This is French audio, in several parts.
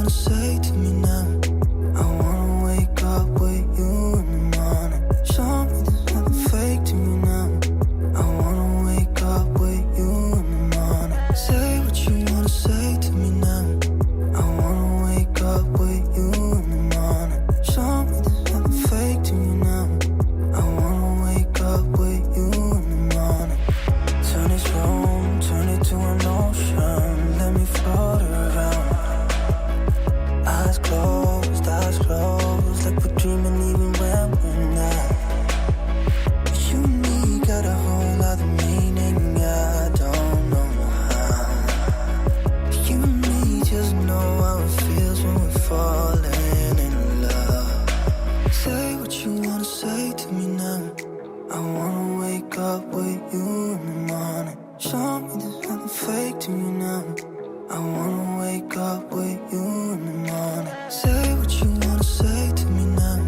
wanna say to me now? I wanna wake up with you in the morning. Show me there's nothing fake to me now. I wanna wake up with you in the morning. Say what you wanna say to me now. I wanna wake up with you in the morning. Show me there's nothing fake to me now. I wanna wake up with you in the morning. Turn this room, turn it to an ocean. Let me float around. Eyes closed, like we're dreaming even when we're not. You and me got a whole other meaning, I don't know how. You and me just know how it feels when we're falling in love. Say what you wanna say to me now. I wanna wake up with you in the morning. Show me there's nothing fake to me now. I wanna wake up with you in the morning. Say what you wanna say to me now.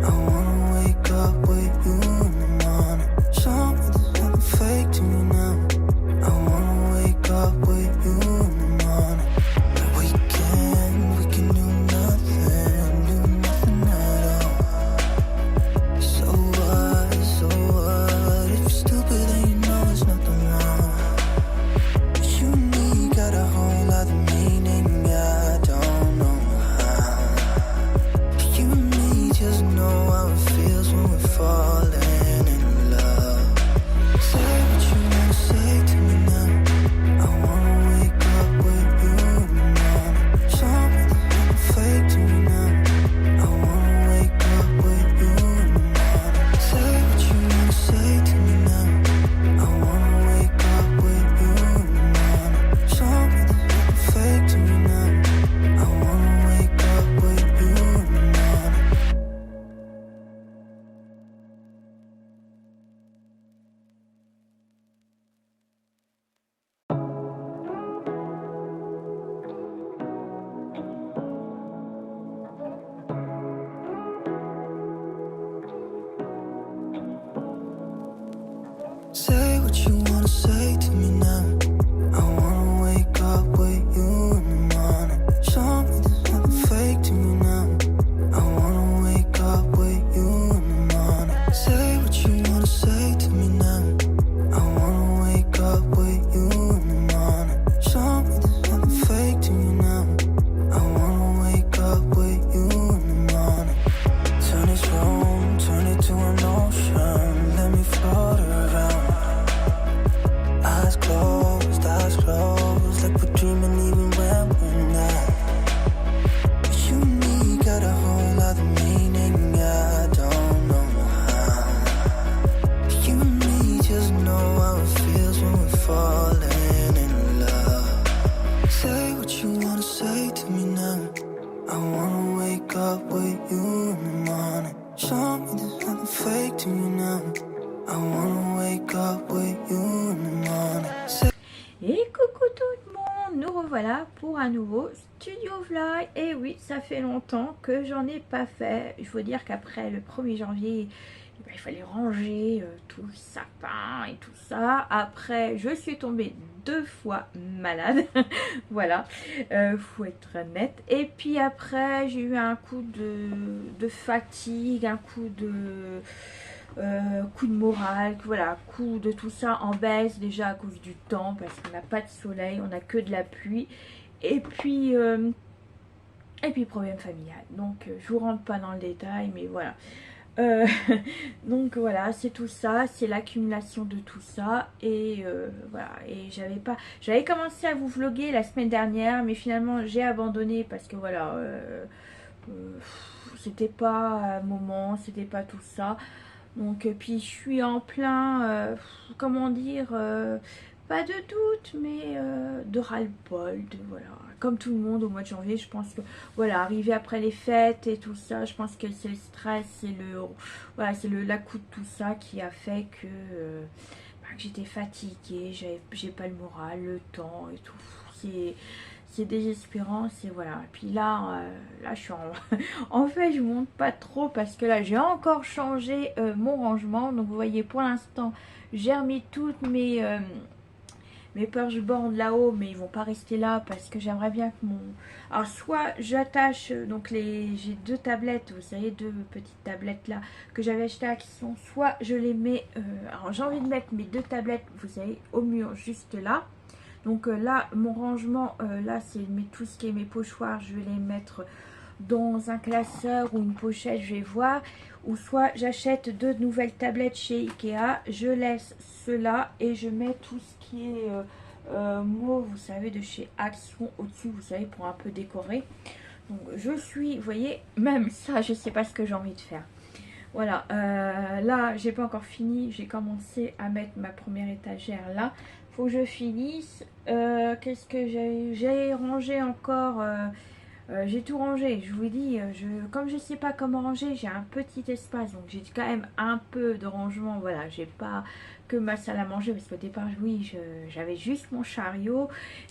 I wanna wake up with you in the morning. Show me there's nothing fake to me now. I wanna wake up with you in the morning. We can do nothing at all. So what, if you're stupid then you know there's nothing wrong. You and me got a whole other meaning, I don't know how. You and me just know how it feels when we're falling in love. Say what you wanna say to me now. I wanna wake up with you in the morning. Show me there's nothing fake to me now. I wanna wake up with you in the morning. Say what you wanna say to me now. I wanna wake up with you in the morning. Show me there's nothing fake to me now. I wanna wake up with you in the morning. Say what you wanna say to me now. I wanna wake up with you in the morning. Show me there's nothing fake to me now. I wanna wake up with you in the morning. Say what you wanna say to me now. I wanna wake up with you in the morning. Show me there's nothing fake to me now. I wanna wake up with you in the morning. Turn this room, turn it to an ocean. Let me float around. Eyes closed, like we're dreaming even when we're not. You and me got a whole other meaning, I don't know how. You and me just know how it feels when we're falling in love. Say what you wanna say to me now. I wanna wake up with you in the morning. Show me there's nothing fake to me now. I wanna wake up with you in the morning. Et coucou tout le monde, nous revoilà pour un nouveau studio vlog. Et oui, ça fait longtemps que j'en ai pas fait. Il faut dire qu'après le 1er janvier, il fallait ranger tout le sapin et tout ça. Après, je suis tombée 2 fois malade. Voilà, faut être honnête. Et puis après, j'ai eu un coup de fatigue, un coup de morale, voilà, coup de tout ça en baisse déjà à cause du temps parce qu'on n'a pas de soleil, on n'a que de la pluie et puis problème familial. Donc je vous rentre pas dans le détail, mais voilà. Donc voilà, c'est tout ça, c'est l'accumulation de tout ça et voilà. Et j'avais commencé à vous vlogger la semaine dernière, mais finalement j'ai abandonné parce que voilà, c'était pas un moment, c'était pas tout ça. Donc puis je suis en plein, comment dire, pas de doute, mais de ras-le-bol, voilà. Comme tout le monde au mois de janvier, je pense que voilà, arrivé après les fêtes et tout ça, je pense que c'est le stress, c'est l'à-coup de tout ça qui a fait que j'étais fatiguée, j'ai pas le moral, le temps et tout. C'est désespérant, c'est voilà. Et puis là je suis en fait je monte pas trop parce que là j'ai encore changé mon rangement. Donc vous voyez, pour l'instant j'ai remis toutes mes mes purge boards là-haut, mais ils vont pas rester là parce que j'aimerais bien que mon... Alors soit j'attache, donc j'ai deux tablettes, vous savez, deux petites tablettes là que j'avais achetées à Action, soit je les mets, alors j'ai envie de mettre mes deux tablettes, vous savez, au mur juste là. Donc là, mon rangement, là c'est tout ce qui est mes pochoirs, je vais les mettre dans un classeur ou une pochette, je vais voir. Ou soit j'achète deux nouvelles tablettes chez Ikea, je laisse cela et je mets tout ce qui est mauve, vous savez, de chez Action au-dessus, vous savez, pour un peu décorer. Donc je suis, vous voyez, même ça, je sais pas ce que j'ai envie de faire. Voilà, là, j'ai pas encore fini, j'ai commencé à mettre ma première étagère là. Faut que je finisse. Qu'est-ce que j'ai rangé encore j'ai tout rangé, je vous dis, comme je sais pas comment ranger, j'ai un petit espace, donc j'ai quand même un peu de rangement, voilà, j'ai pas que ma salle à manger, parce qu'au départ, oui, j'avais juste mon chariot,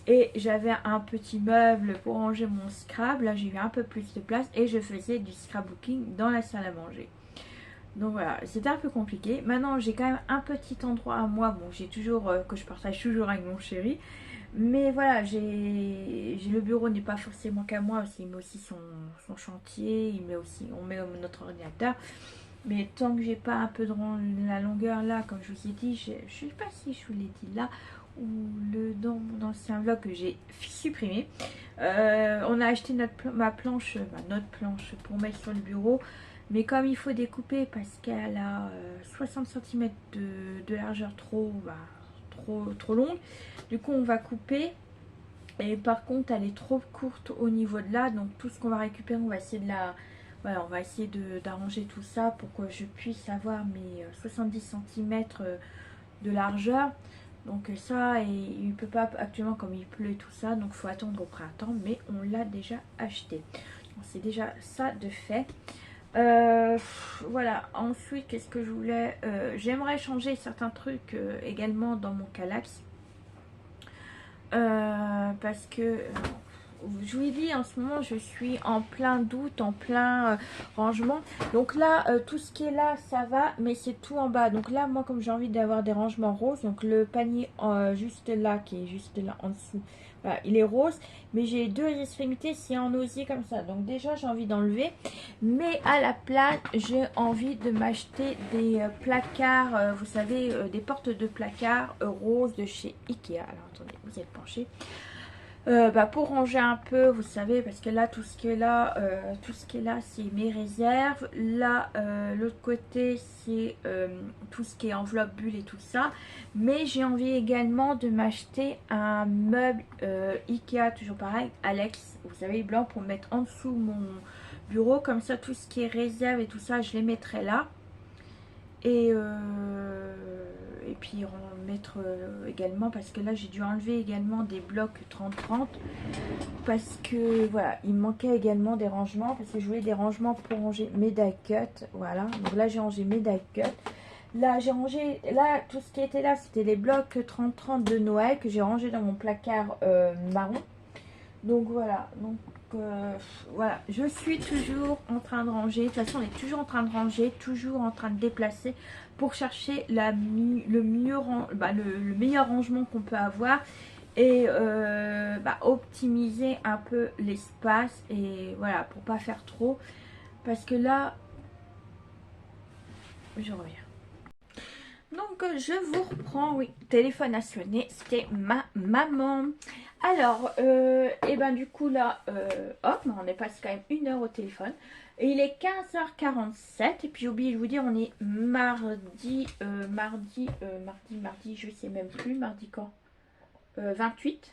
et j'avais un petit meuble pour ranger mon scrap, là j'ai eu un peu plus de place, et je faisais du scrapbooking dans la salle à manger. Donc voilà, c'était un peu compliqué. Maintenant, j'ai quand même un petit endroit à moi, bon, j'ai toujours, que je partage toujours avec mon chéri. Mais voilà, le bureau n'est pas forcément qu'à moi, il met aussi son chantier, on met notre ordinateur. Mais tant que j'ai pas un peu de la longueur là, comme je vous ai dit, je sais pas si je vous l'ai dit là, ou dans mon ancien vlog que j'ai supprimé. On a acheté notre planche pour mettre sur le bureau. Mais comme il faut découper parce qu'elle a 60 cm de largeur trop longue, du coup on va couper. Et par contre elle est trop courte au niveau de là, donc tout ce qu'on va récupérer, on va essayer on va essayer d'arranger tout ça pour que je puisse avoir mes 70 cm de largeur. Donc ça, et il ne peut pas actuellement comme il pleut et tout ça, donc il faut attendre au printemps, mais on l'a déjà acheté. Donc c'est déjà ça de fait. Voilà, ensuite qu'est-ce que je voulais, j'aimerais changer certains trucs également dans mon Kallax, parce que je vous ai dit, en ce moment je suis en plein doute, en plein rangement. Donc là tout ce qui est là ça va, mais c'est tout en bas. Donc là moi, comme j'ai envie d'avoir des rangements roses, donc le panier juste là, qui est juste là en dessous, voilà, il est rose, mais j'ai deux extrémités, c'est en osier comme ça. Donc déjà j'ai envie d'enlever, mais à la place j'ai envie de m'acheter des placards, vous savez, des portes de placards roses de chez Ikea. Alors attendez, vous êtes penché. Pour ranger un peu, vous savez, parce que là tout ce qui est là, c'est mes réserves. Là l'autre côté c'est tout ce qui est enveloppe bulle et tout ça. Mais j'ai envie également de m'acheter un meuble Ikea, toujours pareil, Alex, vous savez, blanc, pour mettre en dessous mon bureau. Comme ça tout ce qui est réserve et tout ça, je les mettrai là. Et puis mettre également, parce que là j'ai dû enlever également des blocs 30-30 parce que voilà, il me manquait également des rangements, parce que je voulais des rangements pour ranger mes die cut. Voilà, donc là j'ai rangé mes die cut. Là j'ai rangé, là tout ce qui était là c'était les blocs 30-30 de Noël que j'ai rangé dans mon placard marron. Donc voilà, donc voilà, je suis toujours en train de ranger. De toute façon on est toujours en train de ranger, toujours en train de déplacer pour chercher le meilleur rangement qu'on peut avoir, et optimiser un peu l'espace, et voilà, pour pas faire trop, parce que là je reviens. Donc je vous reprends, oui, téléphone a sonné, c'était ma maman. Alors, et ben du coup là, hop, on est passé quand même 1 heure au téléphone. Et il est 15h47, et puis j'ai oublié de vous dire, on est mardi, je sais même plus, mardi quand 28.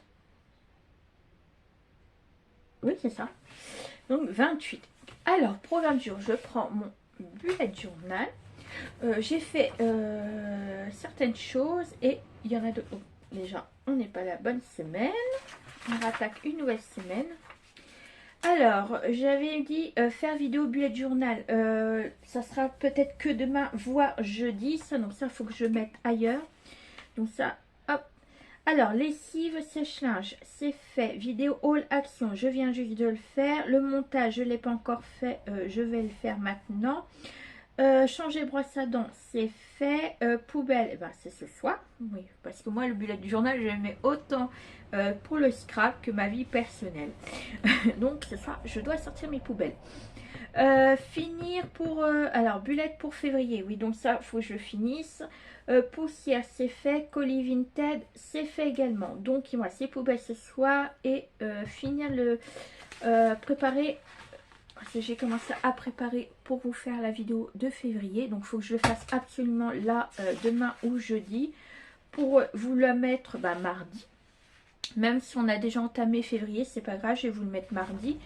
Oui, c'est ça. Donc 28. Alors, programme du jour, je prends mon bullet journal. J'ai fait certaines choses, et il y en a d'autres. Oh, déjà, on n'est pas la bonne semaine. On rattaque une nouvelle semaine. Alors, j'avais dit faire vidéo bullet journal. Ça sera peut-être que demain, voire jeudi. Ça, donc ça, il faut que je mette ailleurs. Donc ça, hop. Alors, lessive, sèche-linge, c'est fait. Vidéo haul action, je viens juste de le faire. Le montage, je ne l'ai pas encore fait. Je vais le faire maintenant. Changer brosse à dents, c'est fait. Poubelle, eh ben, c'est ce soir. Oui, parce que moi, le bullet du journal, j'aimais autant pour le scrap que ma vie personnelle. Donc, ce soir, je dois sortir mes poubelles. Finir pour... alors, bullet pour février. Oui, donc ça, faut que je finisse. Poussière, c'est fait. Colis Vinted, c'est fait également. Donc, il me reste ces poubelles ce soir. Et finir le... préparer... J'ai commencé à préparer pour vous faire la vidéo de février. Donc, il faut que je le fasse absolument là, demain ou jeudi. Pour vous le mettre mardi. Même si on a déjà entamé février, c'est pas grave, je vais vous le mettre mardi.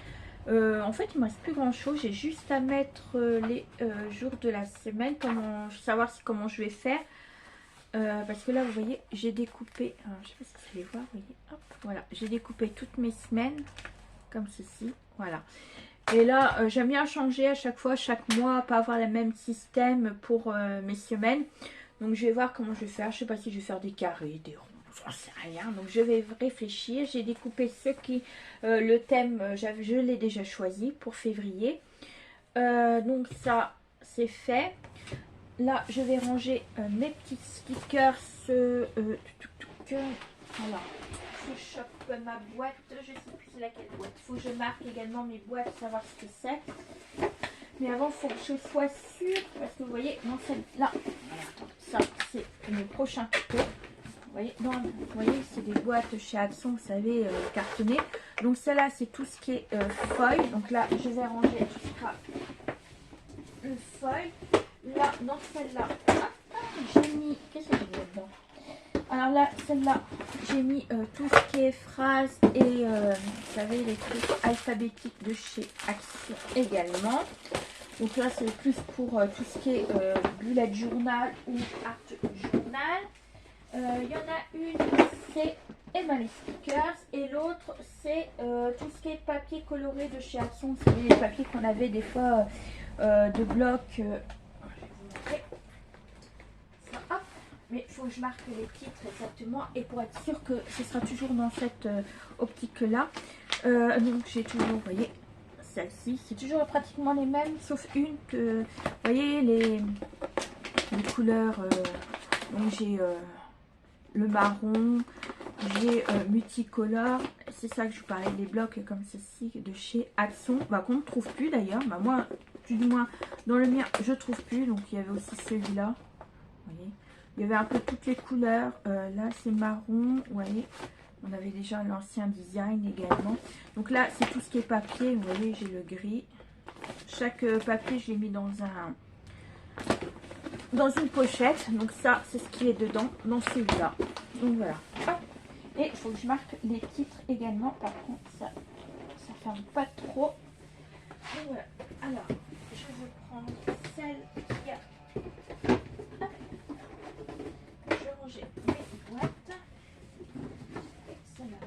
En fait, il ne me reste plus grand chose. J'ai juste à mettre les jours de la semaine. Savoir comment je vais faire. Parce que là, vous voyez, j'ai découpé. Alors, je ne sais pas si vous allez voir. Vous voyez, hop, voilà. J'ai découpé toutes mes semaines. Comme ceci. Voilà. Et là, j'aime bien changer à chaque fois, chaque mois, pas avoir le même système pour mes semaines. Donc, je vais voir comment je vais faire. Je ne sais pas si je vais faire des carrés, des ronds, j'en sais rien. Donc, je vais réfléchir. J'ai découpé ce qui... le thème, je l'ai déjà choisi pour février. Donc, ça, c'est fait. Là, je vais ranger mes petits stickers. Voilà. Je chope ma boîte, je sais plus c'est laquelle boîte. Il faut que je marque également mes boîtes pour savoir ce que c'est. Mais avant, il faut que je sois sûre, parce que vous voyez, dans celle-là, ça c'est mes prochains tutos. Vous voyez, c'est des boîtes chez Action, vous savez, cartonnées. Donc celle-là, c'est tout ce qui est feuille. Donc là, je vais ranger tout ce sera une feuille. Là, dans celle-là, j'ai mis, qu'est-ce que j'ai mis dedans? Alors là, celle-là, j'ai mis tout ce qui est phrases et, vous savez, les trucs alphabétiques de chez Action également. Donc là, c'est plus pour tout ce qui est bullet journal ou art journal. Il y en a une, c'est Emma les stickers. Et l'autre, c'est tout ce qui est papier coloré de chez Action. Vous savez, les papiers qu'on avait des fois de bloc. Je vais vous montrer. Ça, hop. Mais il faut que je marque les titres exactement et pour être sûr que ce sera toujours dans cette optique-là. Donc j'ai toujours, vous voyez, celle-ci. C'est toujours pratiquement les mêmes, sauf une que, vous voyez, les couleurs. Donc j'ai le marron, j'ai multicolore. C'est ça que je vous parlais, des blocs comme ceci de chez Action. Qu'on ne trouve plus d'ailleurs. Moi, du moins, dans le mien, je trouve plus. Donc il y avait aussi celui-là. Vous voyez. Il y avait un peu toutes les couleurs. Là, c'est marron. Vous voyez, on avait déjà l'ancien design également. Donc là, c'est tout ce qui est papier. Vous voyez, j'ai le gris. Chaque papier, je l'ai mis dans une pochette. Donc ça, c'est ce qui est dedans, dans celui-là. Donc voilà. Hop. Et il faut que je marque les titres également. Par contre, ça ferme pas trop. Donc voilà. Alors, je vais prendre celle qui a...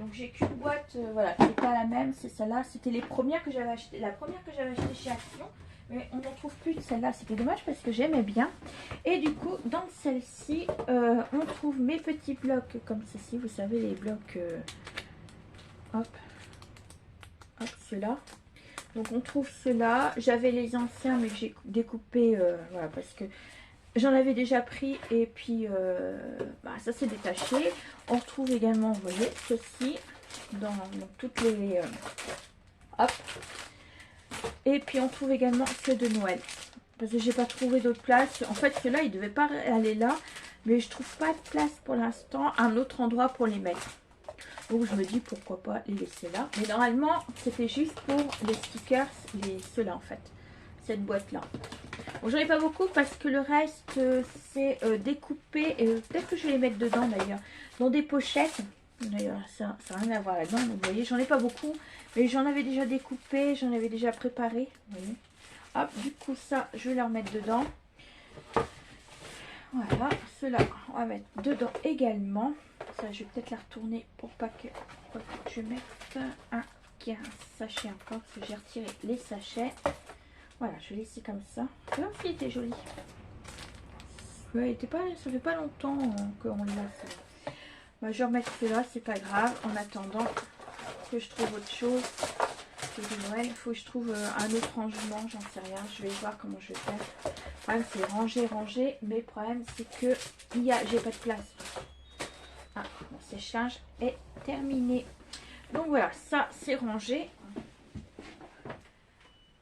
Donc j'ai qu'une boîte, voilà, qui n'est pas la même, c'est celle-là. C'était les premières que j'avais achetées, la première que j'avais achetée chez Action. Mais on n'en trouve plus de celle-là, c'était dommage parce que j'aimais bien. Et du coup, dans celle-ci, on trouve mes petits blocs comme ceci. Vous savez, les blocs, hop, ceux-là. Donc on trouve ceux-là. J'avais les anciens, mais que j'ai découpé, voilà, parce que j'en avais déjà pris et puis ça s'est détaché. On retrouve également, vous voyez, ceci dans toutes les... hop. Et puis on trouve également ceux de Noël. Parce que j'ai pas trouvé d'autre place. En fait, ceux-là, ils ne devaient pas aller là. Mais je trouve pas de place pour l'instant. Un autre endroit pour les mettre. Donc je me dis pourquoi pas les laisser là. Mais normalement, c'était juste pour les stickers. Ceux-là en fait. Cette boîte-là. Bon, j'en ai pas beaucoup parce que le reste c'est découpé et peut-être que je vais les mettre dedans d'ailleurs dans des pochettes. D'ailleurs ça n'a rien à voir là-dedans. Vous voyez, j'en ai pas beaucoup mais j'en avais déjà découpé, j'en avais déjà préparé. Vous voyez. Hop, du coup ça je vais les remettre dedans. Voilà, ceux-là on va mettre dedans également. Ça je vais peut-être la retourner pour pas que je mette un qui a un sachet encore parce que j'ai retiré les sachets. Voilà, je vais laisser comme ça. Là aussi, il était joli. Ouais, ça fait pas longtemps qu'on l'a. Je vais remettre cela, c'est pas grave. En attendant que je trouve autre chose. c'est de Noël. Il faut que je trouve un autre rangement, j'en sais rien. Je vais voir comment je vais faire. Le problème c'est ranger, ranger. Mais le problème c'est que j'ai pas de place. Ah, mon séchage est terminé. Donc voilà, ça c'est rangé.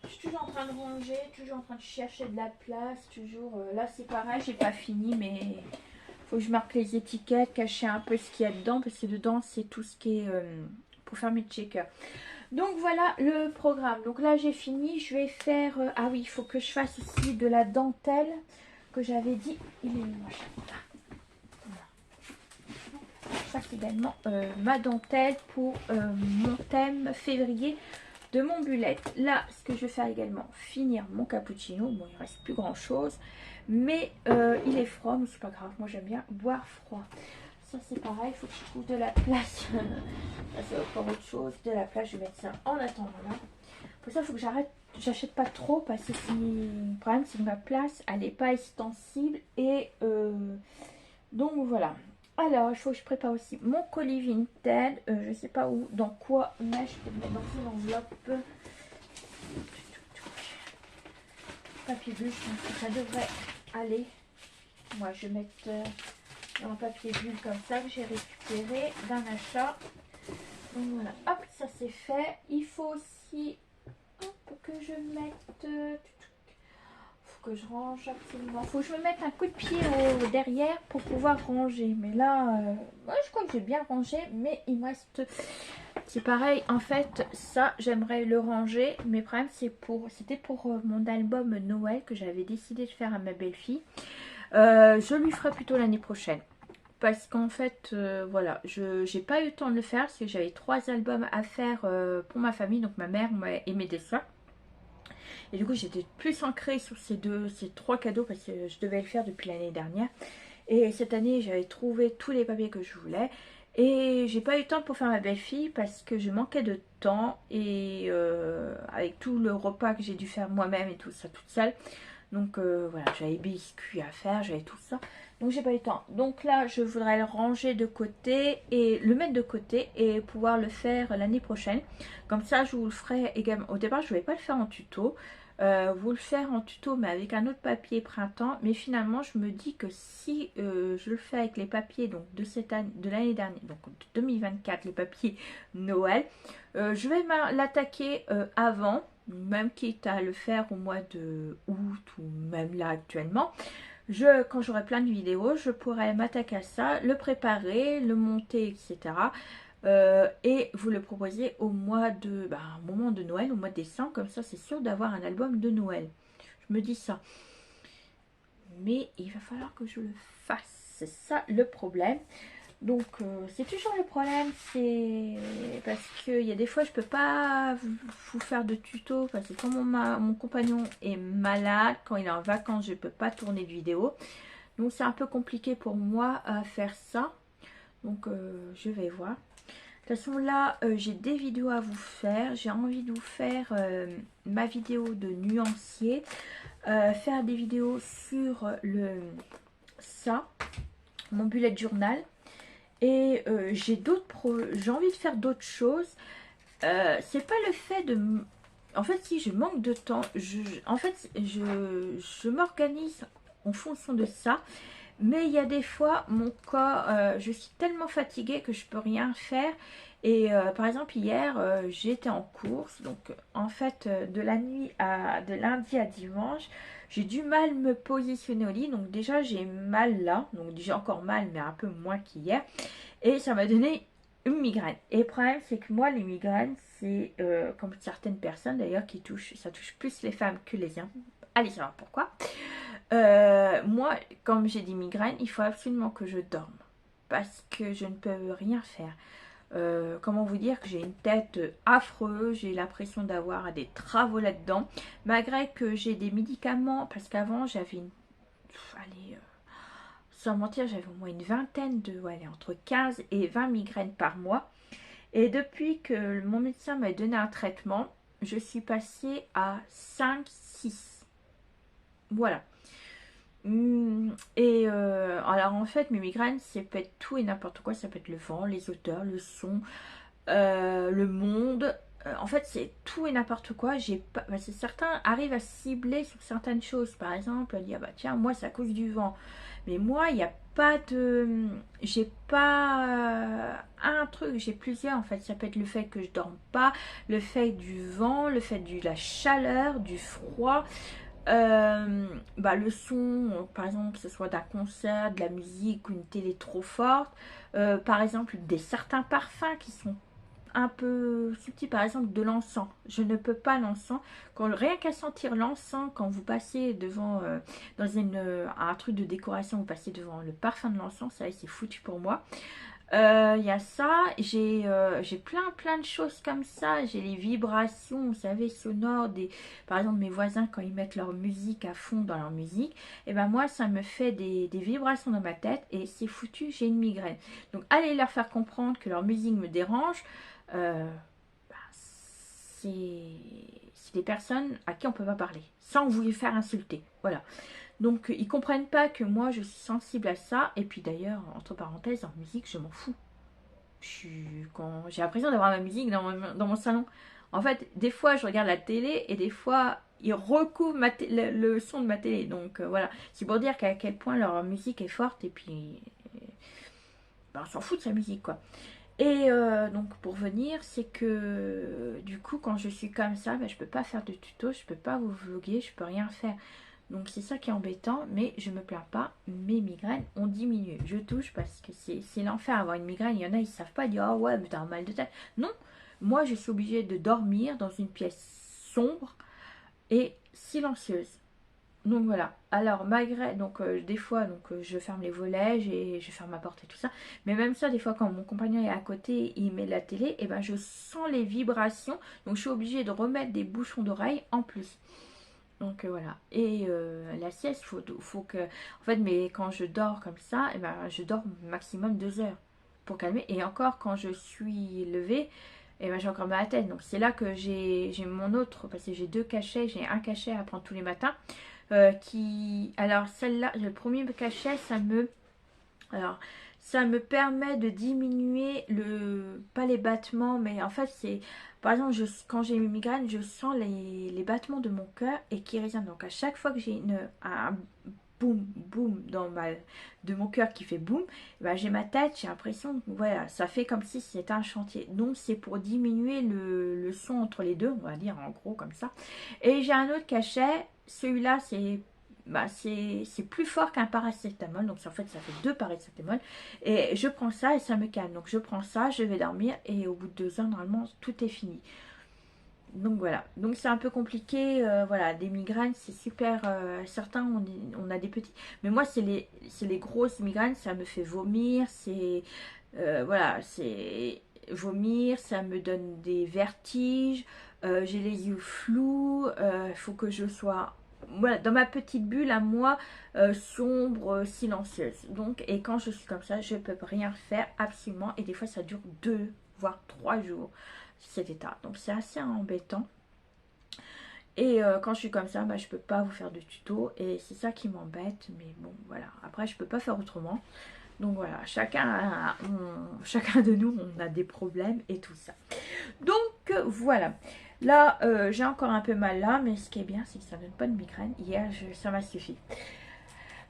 Je suis toujours en train de ranger, toujours en train de chercher de la place, toujours. Là c'est pareil, j'ai pas fini, mais faut que je marque les étiquettes, cacher un peu ce qu'il y a dedans, parce que dedans c'est tout ce qui est pour faire mes checkers. Donc voilà le programme. Donc là j'ai fini, je vais faire... ah oui, il faut que je fasse aussi de la dentelle que j'avais dit. Il est où machin là. Voilà. Je fasse également ma dentelle pour mon thème février de mon bullet. Là, ce que je vais faire également, finir mon cappuccino. Bon, il reste plus grand chose, mais il est froid, mais c'est pas grave. Moi, j'aime bien boire froid. Ça, c'est pareil, il faut que je trouve de la place. Ça, c'est encore autre chose. De la place, je vais mettre ça en attendant là. Pour ça, il faut que j'arrête. J'achète pas trop parce que le problème, c'est que ma place, elle n'est pas extensible. Et donc, voilà. Alors, il faut que je prépare aussi mon colis Vinted. Je sais pas où, dans quoi, mais je peux le mettre dans une enveloppe. Papier bulle, je pense que ça devrait aller. Moi, je vais mettre dans un papier bulle comme ça que j'ai récupéré d'un achat. Donc voilà, hop, ça c'est fait. Il faut aussi hop, que je mette... faut que je range absolument. Faut que je me mette un coup de pied au derrière pour pouvoir ranger. Mais là, moi, je crois que j'ai bien rangé, mais il me reste... C'est pareil, en fait, ça, j'aimerais le ranger. Mais le problème, c'était pour mon album Noël que j'avais décidé de faire à ma belle-fille. Je lui ferai plutôt l'année prochaine. Parce qu'en fait, voilà, j'ai pas eu le temps de le faire parce que j'avais 3 albums à faire pour ma famille, donc ma mère et mes dessins. Et du coup, j'étais plus ancrée sur ces 3 cadeaux parce que je devais le faire depuis l'année dernière. Et cette année, j'avais trouvé tous les papiers que je voulais. Et j'ai pas eu le temps pour faire ma belle-fille parce que je manquais de temps. Et avec tout le repas que j'ai dû faire moi-même et tout ça toute seule. Donc voilà, j'avais biscuits à faire, j'avais tout ça. Donc j'ai pas eu le temps. Donc là, je voudrais le ranger de côté et le mettre de côté et pouvoir le faire l'année prochaine. Comme ça, je vous le ferai également. Au départ, je ne voulais pas le faire en tuto. Vous le faire en tuto, mais avec un autre papier printemps. Mais finalement, je me dis que si je le fais avec les papiers donc de cette année, de l'année dernière, donc 2024, les papiers Noël, je vais l'attaquer avant. Même quitte à le faire au mois de août ou même là actuellement, quand j'aurai plein de vidéos, je pourrai m'attaquer à ça, le préparer, le monter, etc. Et vous le proposer au mois de, au moment de Noël, au mois de décembre, comme ça c'est sûr d'avoir un album de Noël. Je me dis ça. Mais il va falloir que je le fasse, c'est ça le problème. Donc c'est toujours le problème, c'est parce qu'il y a des fois je peux pas vous faire de tuto parce que quand mon compagnon est malade, quand il est en vacances, je peux pas tourner de vidéo. Donc c'est un peu compliqué pour moi à faire ça. Donc je vais voir. De toute façon là j'ai des vidéos à vous faire. J'ai envie de vous faire ma vidéo de nuancier. Faire des vidéos sur mon bullet journal. Et j'ai envie de faire d'autres choses. C'est pas le fait de... En fait, si je manque de temps, je m'organise en fonction de ça. Mais il y a des fois, mon corps, je suis tellement fatiguée que je peux rien faire. Et par exemple, hier, j'étais en course. Donc, en fait, de lundi à dimanche, j'ai du mal me positionner au lit. Donc, déjà, j'ai mal là. Donc, j'ai encore mal, mais un peu moins qu'hier. Et ça m'a donné une migraine. Et le problème, c'est que moi, les migraines, c'est comme certaines personnes d'ailleurs ça touche plus les femmes que les hommes. Allez savoir pourquoi. Moi, comme j'ai des migraines, il faut absolument que je dorme. Parce que je ne peux rien faire. Comment vous dire que j'ai une tête affreuse, j'ai l'impression d'avoir des travaux là-dedans. Malgré que j'ai des médicaments, parce qu'avant j'avais sans mentir, j'avais au moins une vingtaine entre 15 et 20 migraines par mois. Et depuis que mon médecin m'a donné un traitement, je suis passée à 5, 6. Voilà. Et alors en fait mes migraines ça peut être tout et n'importe quoi, ça peut être le vent, les odeurs, le son, le monde, en fait, c'est tout et n'importe quoi. Certains arrivent à cibler sur certaines choses. Par exemple, dire, bah tiens, moi, c'est à cause du vent. Mais moi, il n'y a pas de... J'ai pas un truc, j'ai plusieurs en fait. Ça peut être le fait que je dorme pas, le fait du vent, le fait de la chaleur, du froid. Le son, par exemple, que ce soit d'un concert, de la musique ou une télé trop forte. Par exemple, certains parfums qui sont un peu subtil, par exemple de l'encens. Je ne peux pas l'encens. Rien qu'à sentir l'encens, quand vous passez devant dans un truc de décoration, vous passez devant le parfum de l'encens, ça c'est foutu pour moi. Il y a ça, j'ai plein de choses comme ça. J'ai les vibrations, vous savez, sonores par exemple mes voisins quand ils mettent leur musique à fond dans leur musique, et ben moi ça me fait des vibrations dans ma tête et c'est foutu, j'ai une migraine. Donc allez leur faire comprendre que leur musique me dérange. C'est des personnes à qui on peut pas parler sans vous les faire insulter, voilà. Donc ils comprennent pas que moi je suis sensible à ça. Et puis d'ailleurs, entre parenthèses, en musique je m'en fous. Quand j'ai l'impression d'avoir ma musique dans mon salon, en fait des fois je regarde la télé et des fois ils recouvrent le son de ma télé. Donc voilà, c'est pour dire à quel point leur musique est forte. Et puis on s'en fout de sa musique quoi. Et donc pour venir, c'est que du coup quand je suis comme ça, je peux pas faire de tuto, je peux pas vous vlogger, je peux rien faire. Donc c'est ça qui est embêtant, mais je me plains pas, mes migraines ont diminué. Je touche parce que c'est l'enfer avoir une migraine. Il y en a, ils savent pas dire, oh ouais, mais t'as un mal de tête. Non, moi je suis obligée de dormir dans une pièce sombre et silencieuse. Donc voilà, alors malgré, donc des fois je ferme les volets, je ferme ma porte et tout ça, mais même ça des fois quand mon compagnon est à côté, il met la télé, et ben je sens les vibrations, donc je suis obligée de remettre des bouchons d'oreille en plus. Donc voilà, et la sieste, faut que, en fait, mais quand je dors comme ça, et ben je dors maximum 2 heures pour calmer, et encore quand je suis levée, et ben j'ai encore mal à la tête. Donc c'est là que j'ai mon autre, parce que j'ai 2 cachets, j'ai un cachet à prendre tous les matins. Alors celle-là, le premier cachet, ça me permet de diminuer pas les battements, mais en fait c'est, par exemple, quand j'ai une migraine, je sens les battements de mon cœur et qui résonnent. Donc à chaque fois que j'ai un boum boum de mon cœur qui fait boum, j'ai ma tête, j'ai l'impression, voilà, ça fait comme si c'était un chantier. Donc c'est pour diminuer le son entre les deux, on va dire en gros comme ça. Et j'ai un autre cachet, celui-là c'est plus fort qu'un paracétamol, donc en fait ça fait 2 paracétamol, et je prends ça et ça me calme. Donc je prends ça, je vais dormir et au bout de 2 heures normalement tout est fini. Donc voilà, donc c'est un peu compliqué, voilà, des migraines c'est super, certains on a des petits, mais moi c'est les grosses migraines, ça me fait vomir, voilà, c'est vomir, ça me donne des vertiges, j'ai les yeux flous, il faut que je sois, voilà, dans ma petite bulle à moi, sombre, silencieuse. Donc, et quand je suis comme ça, je peux rien faire absolument, et des fois ça dure 2 voire 3 jours cet état, donc c'est assez embêtant. Et quand je suis comme ça, je peux pas vous faire de tuto et c'est ça qui m'embête, mais bon voilà, après je peux pas faire autrement. Donc voilà, chacun de nous on a des problèmes et tout ça. Donc voilà, là j'ai encore un peu mal là, mais ce qui est bien c'est que ça donne pas de migraine. Hier ça m'a suffi.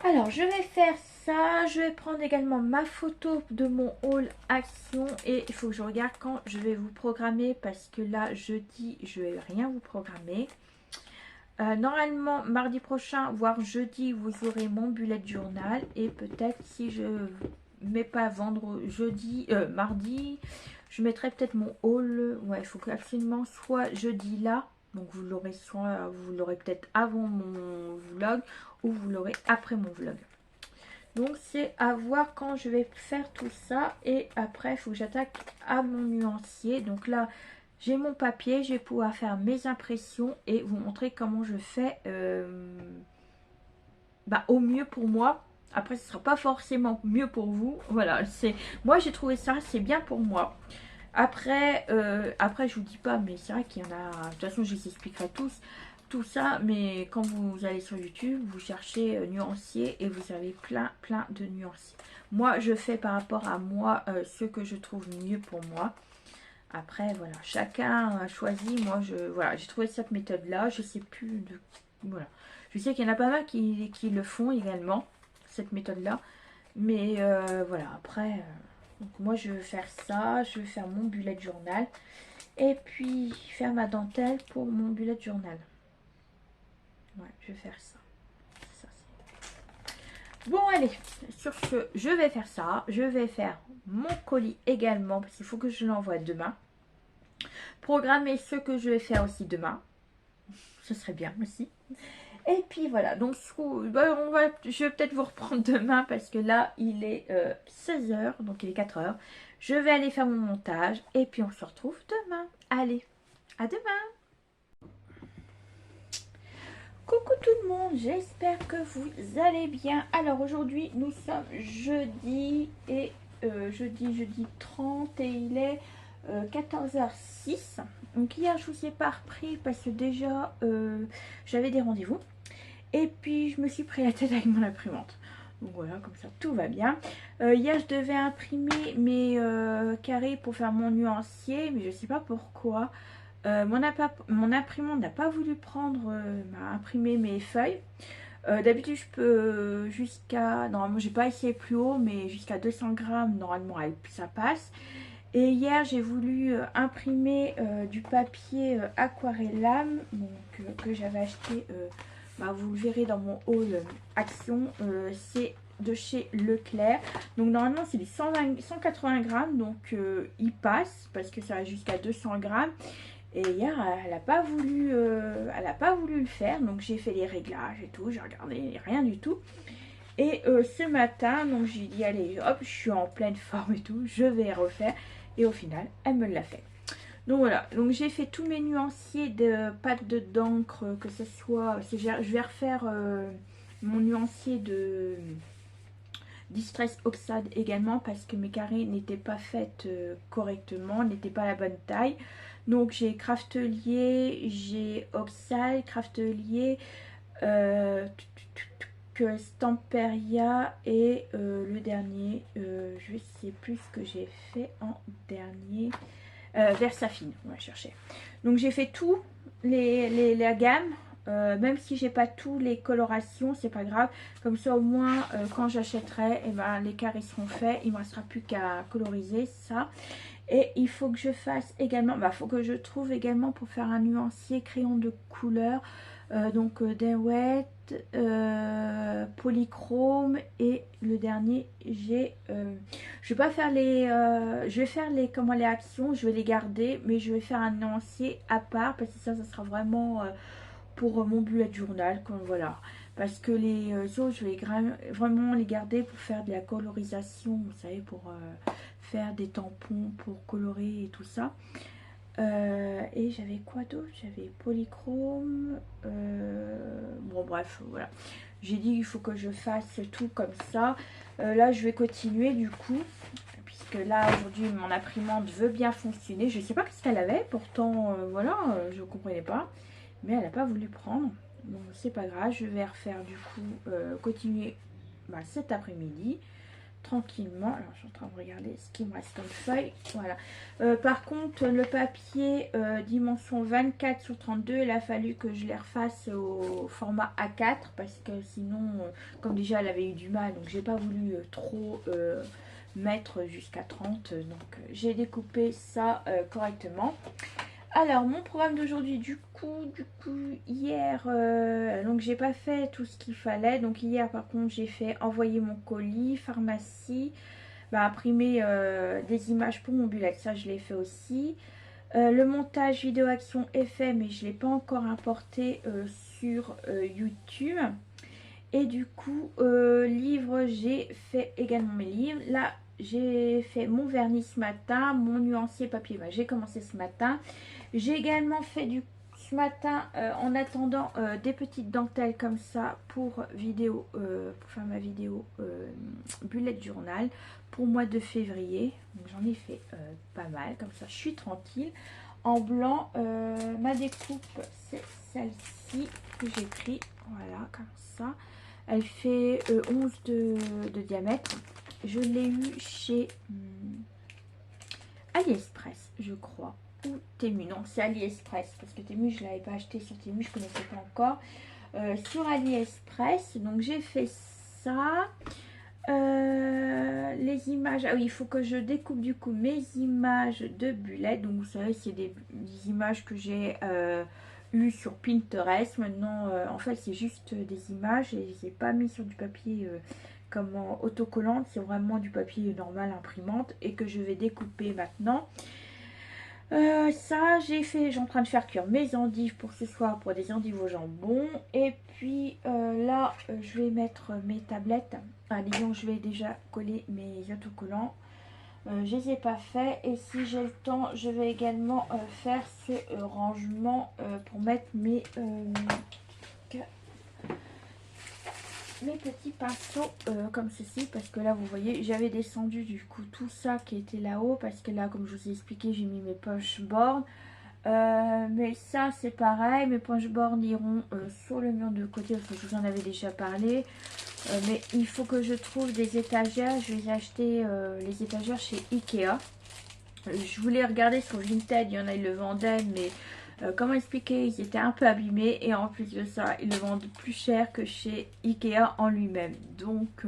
Alors je vais faire ça, je vais prendre également ma photo de mon haul action et il faut que je regarde quand je vais vous programmer, parce que là jeudi je vais rien vous programmer. Normalement mardi prochain voire jeudi vous aurez mon bullet journal, et peut-être si je mets pas mardi, je mettrai peut-être mon haul. Ouais, il faut que absolument soit jeudi là, donc vous l'aurez peut-être avant mon vlog ou vous l'aurez après mon vlog. Donc c'est à voir quand je vais faire tout ça. Et après il faut que j'attaque à mon nuancier. Donc là j'ai mon papier, je vais pouvoir faire mes impressions et vous montrer comment je fais au mieux pour moi. Après ce sera pas forcément mieux pour vous. Voilà, moi j'ai trouvé ça, c'est bien pour moi. Après je vous dis pas, mais c'est vrai qu'il y en a, de toute façon je les expliquerai tout ça, mais quand vous allez sur YouTube, vous cherchez nuancier et vous avez plein de nuanciers. Moi je fais par rapport à moi ce que je trouve mieux pour moi. Après, voilà, chacun a choisi. Moi, voilà, j'ai trouvé cette méthode-là. Je sais plus de... Voilà. Je sais qu'il y en a pas mal qui le font également, cette méthode-là. Mais voilà, après... donc moi, je vais faire ça. Je vais faire mon bullet journal. Et puis, faire ma dentelle pour mon bullet journal. Ouais, je vais faire ça. Bon, allez, sur ce, je vais faire ça. Je vais faire mon colis également, parce qu'il faut que je l'envoie demain. Programmer ce que je vais faire aussi demain. Ce serait bien aussi. Et puis voilà, donc je vais peut-être vous reprendre demain, parce que là, il est 16 h, donc il est 4 h. Je vais aller faire mon montage, et puis on se retrouve demain. Allez, à demain! Coucou tout le monde, j'espère que vous allez bien. Alors aujourd'hui nous sommes jeudi et jeudi 30 et il est 14h06. Donc hier je vous ai pas repris parce que déjà j'avais des rendez-vous. Et puis je me suis pris la tête avec mon imprimante. Donc voilà, comme ça tout va bien. Hier je devais imprimer mes carrés pour faire mon nuancier, mais je sais pas pourquoi. Mon imprimante n'a pas voulu imprimer mes feuilles. D'habitude je peux jusqu'à, normalement j'ai pas essayé plus haut, mais jusqu'à 200 grammes normalement ça passe. Et hier j'ai voulu imprimer du papier aquarellame, donc que j'avais acheté, vous le verrez dans mon haul Action, c'est de chez Leclerc. Donc normalement c'est des 180 grammes, donc il passe parce que ça va jusqu'à 200 grammes. Et hier, elle n'a pas voulu le faire. Donc j'ai fait les réglages et tout. J'ai regardé, rien du tout. Et ce matin, donc j'ai dit, allez, hop, je suis en pleine forme et tout. Je vais refaire. Et au final, elle me l'a fait. Donc voilà. Donc j'ai fait tous mes nuanciers de pâte d'encre. Que ce soit... Je vais refaire mon nuancier de... Distress Oxide également, parce que mes carrés n'étaient pas faits correctement, n'étaient pas à la bonne taille. Donc j'ai Craftelier, j'ai Oxide, Craftelier, Stamperia et le dernier, je sais plus ce que j'ai fait en dernier, Versafine, on va chercher. Donc j'ai fait tout la gamme. Même si j'ai pas tous les colorations, c'est pas grave, comme ça au moins quand j'achèterai, les carrés seront faits, il me restera plus qu'à coloriser ça. Et il faut que je fasse également, faut que je trouve également pour faire un nuancier crayon de couleur, donc Dewey, Polychrome, et le dernier j'ai je vais pas faire je vais faire les actions, je vais les garder, mais je vais faire un nuancier à part, parce que ça sera vraiment pour mon bullet journal, voilà, parce que les autres je vais vraiment les garder pour faire de la colorisation, vous savez, pour faire des tampons pour colorer et tout ça. Et j'avais quoi d'autre? J'avais Polychrome, bon bref, voilà, j'ai dit il faut que je fasse tout comme ça. Là je vais continuer du coup, puisque là aujourd'hui mon imprimante veut bien fonctionner. Je sais pas ce qu'elle avait, pourtant voilà, je comprenais pas, mais elle n'a pas voulu prendre, donc c'est pas grave. Je vais refaire du coup continuer cet après-midi tranquillement. Alors je suis en train de regarder ce qui me reste comme feuille, voilà. Par contre le papier dimension 24 sur 32, il a fallu que je les refasse au format A4, parce que sinon comme déjà elle avait eu du mal, donc j'ai pas voulu trop mettre jusqu'à 30, donc j'ai découpé ça correctement. Alors mon programme d'aujourd'hui, du coup hier, donc j'ai pas fait tout ce qu'il fallait. Donc hier par contre j'ai fait envoyer mon colis, pharmacie, imprimer des images pour mon bullet, ça je l'ai fait aussi. Le montage vidéo action est fait, mais je l'ai pas encore importé sur YouTube. Et du coup livre, j'ai fait également mes livres. Là j'ai fait mon vernis ce matin, mon nuancier papier, j'ai commencé ce matin. J'ai également fait ce matin, en attendant, des petites dentelles comme ça pour faire ma vidéo bullet journal pour mois de février. J'en ai fait pas mal, comme ça je suis tranquille. En blanc, ma découpe c'est celle-ci que j'ai pris, voilà, comme ça. Elle fait 11 de diamètre. Je l'ai eu chez AliExpress, je crois. Ou Temu, non, c'est AliExpress. Parce que Temu, je ne l'avais pas acheté sur Temu, je ne connaissais pas encore. Sur AliExpress, donc j'ai fait ça. Les images, ah oui, il faut que je découpe du coup mes images de bullet. Donc vous savez, c'est des images que j'ai eues sur Pinterest. Maintenant, en fait, c'est juste des images et je les ai pas mis sur du papier comme en autocollante. C'est vraiment du papier normal imprimante et que je vais découper maintenant. Ça j'ai en train de faire cuire mes endives pour ce soir, pour des endives au jambon. Et puis là je vais mettre mes tablettes. Disons, je vais déjà coller mes autocollants. Je les ai pas fait et si j'ai le temps je vais également faire ce rangement pour mettre mes petits pinceaux comme ceci, parce que là vous voyez j'avais descendu du coup tout ça qui était là-haut, parce que là comme je vous ai expliqué j'ai mis mes poches bornes, mais ça c'est pareil, mes poches bornes iront sur le mur de côté parce que je vous en avais déjà parlé, mais il faut que je trouve des étagères. Je vais acheter les étagères chez Ikea. Je voulais regarder sur Vinted, il y en a, ils le vendaient, mais comment expliquer, ils étaient un peu abîmés et en plus de ça ils le vendent plus cher que chez Ikea en lui-même. Donc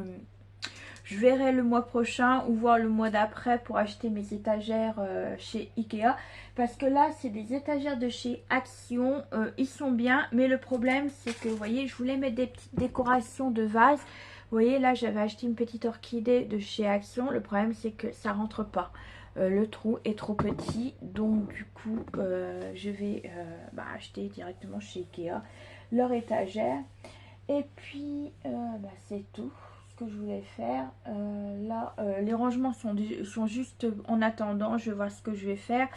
je verrai le mois prochain ou voir le mois d'après pour acheter mes étagères chez Ikea, parce que là c'est des étagères de chez Action. Ils sont bien, mais le problème c'est que vous voyez, je voulais mettre des petites décorations de vase. Vous voyez là j'avais acheté une petite orchidée de chez Action. Le problème c'est que ça rentre pas. Le trou est trop petit, donc du coup je vais acheter directement chez Ikea leur étagère. Et puis c'est tout ce que je voulais faire. Là les rangements sont juste en attendant, je vais voir ce que je vais faire.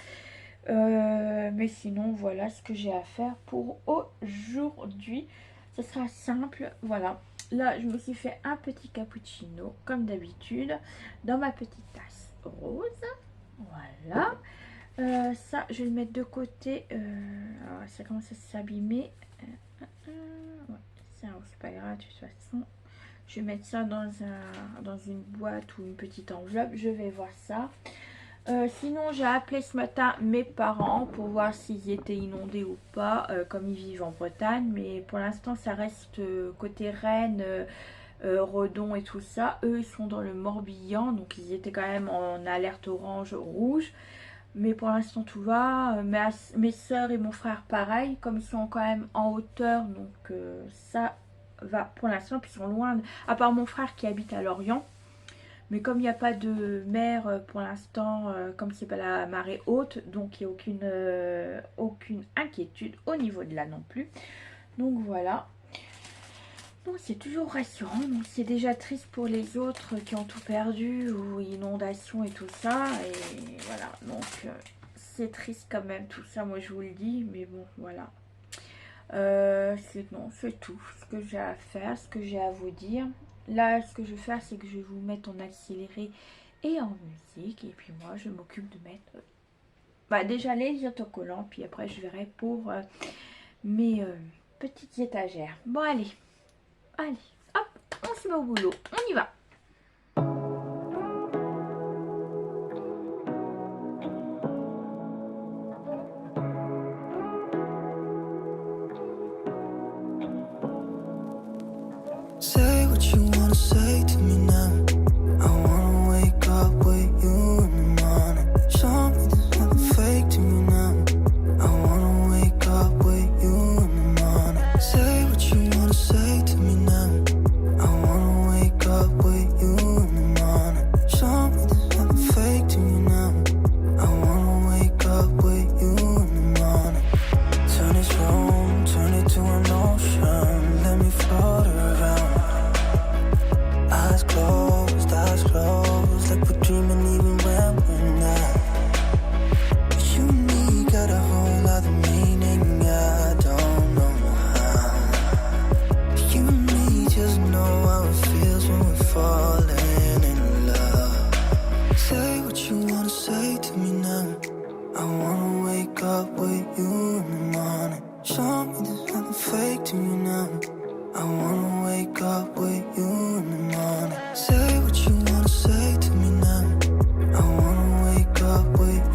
Mais sinon voilà ce que j'ai à faire pour aujourd'hui. Ce sera simple, voilà. Là je me suis fait un petit cappuccino comme d'habitude dans ma petite tasse rose. Voilà, ça je vais le mettre de côté. Alors, ça commence à s'abîmer. Ouais, c'est pas grave de toute façon. Je vais mettre ça dans une boîte ou une petite enveloppe. Je vais voir ça. Sinon j'ai appelé ce matin mes parents pour voir s'ils étaient inondés ou pas, comme ils vivent en Bretagne. Mais pour l'instant ça reste côté Rennes, Redon et tout ça. Eux ils sont dans le Morbihan, donc ils étaient quand même en alerte orange rouge, mais pour l'instant tout va. Mes soeurs et mon frère pareil, comme ils sont quand même en hauteur, donc ça va pour l'instant. Puis ils sont loin à part mon frère qui habite à Lorient, mais comme il n'y a pas de mer pour l'instant, comme c'est pas la marée haute, donc il n'y a aucune inquiétude au niveau de là non plus. Donc voilà. Donc c'est toujours rassurant. Donc c'est déjà triste pour les autres qui ont tout perdu, ou inondations et tout ça. Et voilà, donc c'est triste quand même tout ça, moi je vous le dis. Mais bon, voilà. C'est tout ce que j'ai à faire, ce que j'ai à vous dire. Là, ce que je vais faire, c'est que je vais vous mettre en accéléré et en musique. Et puis moi, je m'occupe de mettre déjà les autocollants. Puis après, je verrai pour mes petites étagères. Bon, allez, hop, on se met au boulot. On y va. Say what you wanna say to me now. I wanna wake up with you in the morning. Show me there's nothing fake to me now. I wanna wake up with you in the morning. Say what you wanna say to me now. I wanna wake up with you in the morning. Show me there's nothing fake to me now. I wanna wake up with you in the morning. Turn this room, turn it to an ocean. Let me float around. Eyes closed, like we're dreaming even when we're not. You and me got a whole other meaning, I don't know how. You and me just know how it feels when we're falling in love. Say what you wanna say to me now. I wanna wake up with you in the morning. Show me there's nothing fake to me now. I wanna wake up with you in the morning. Say what you wanna say to me now. I wanna wake up with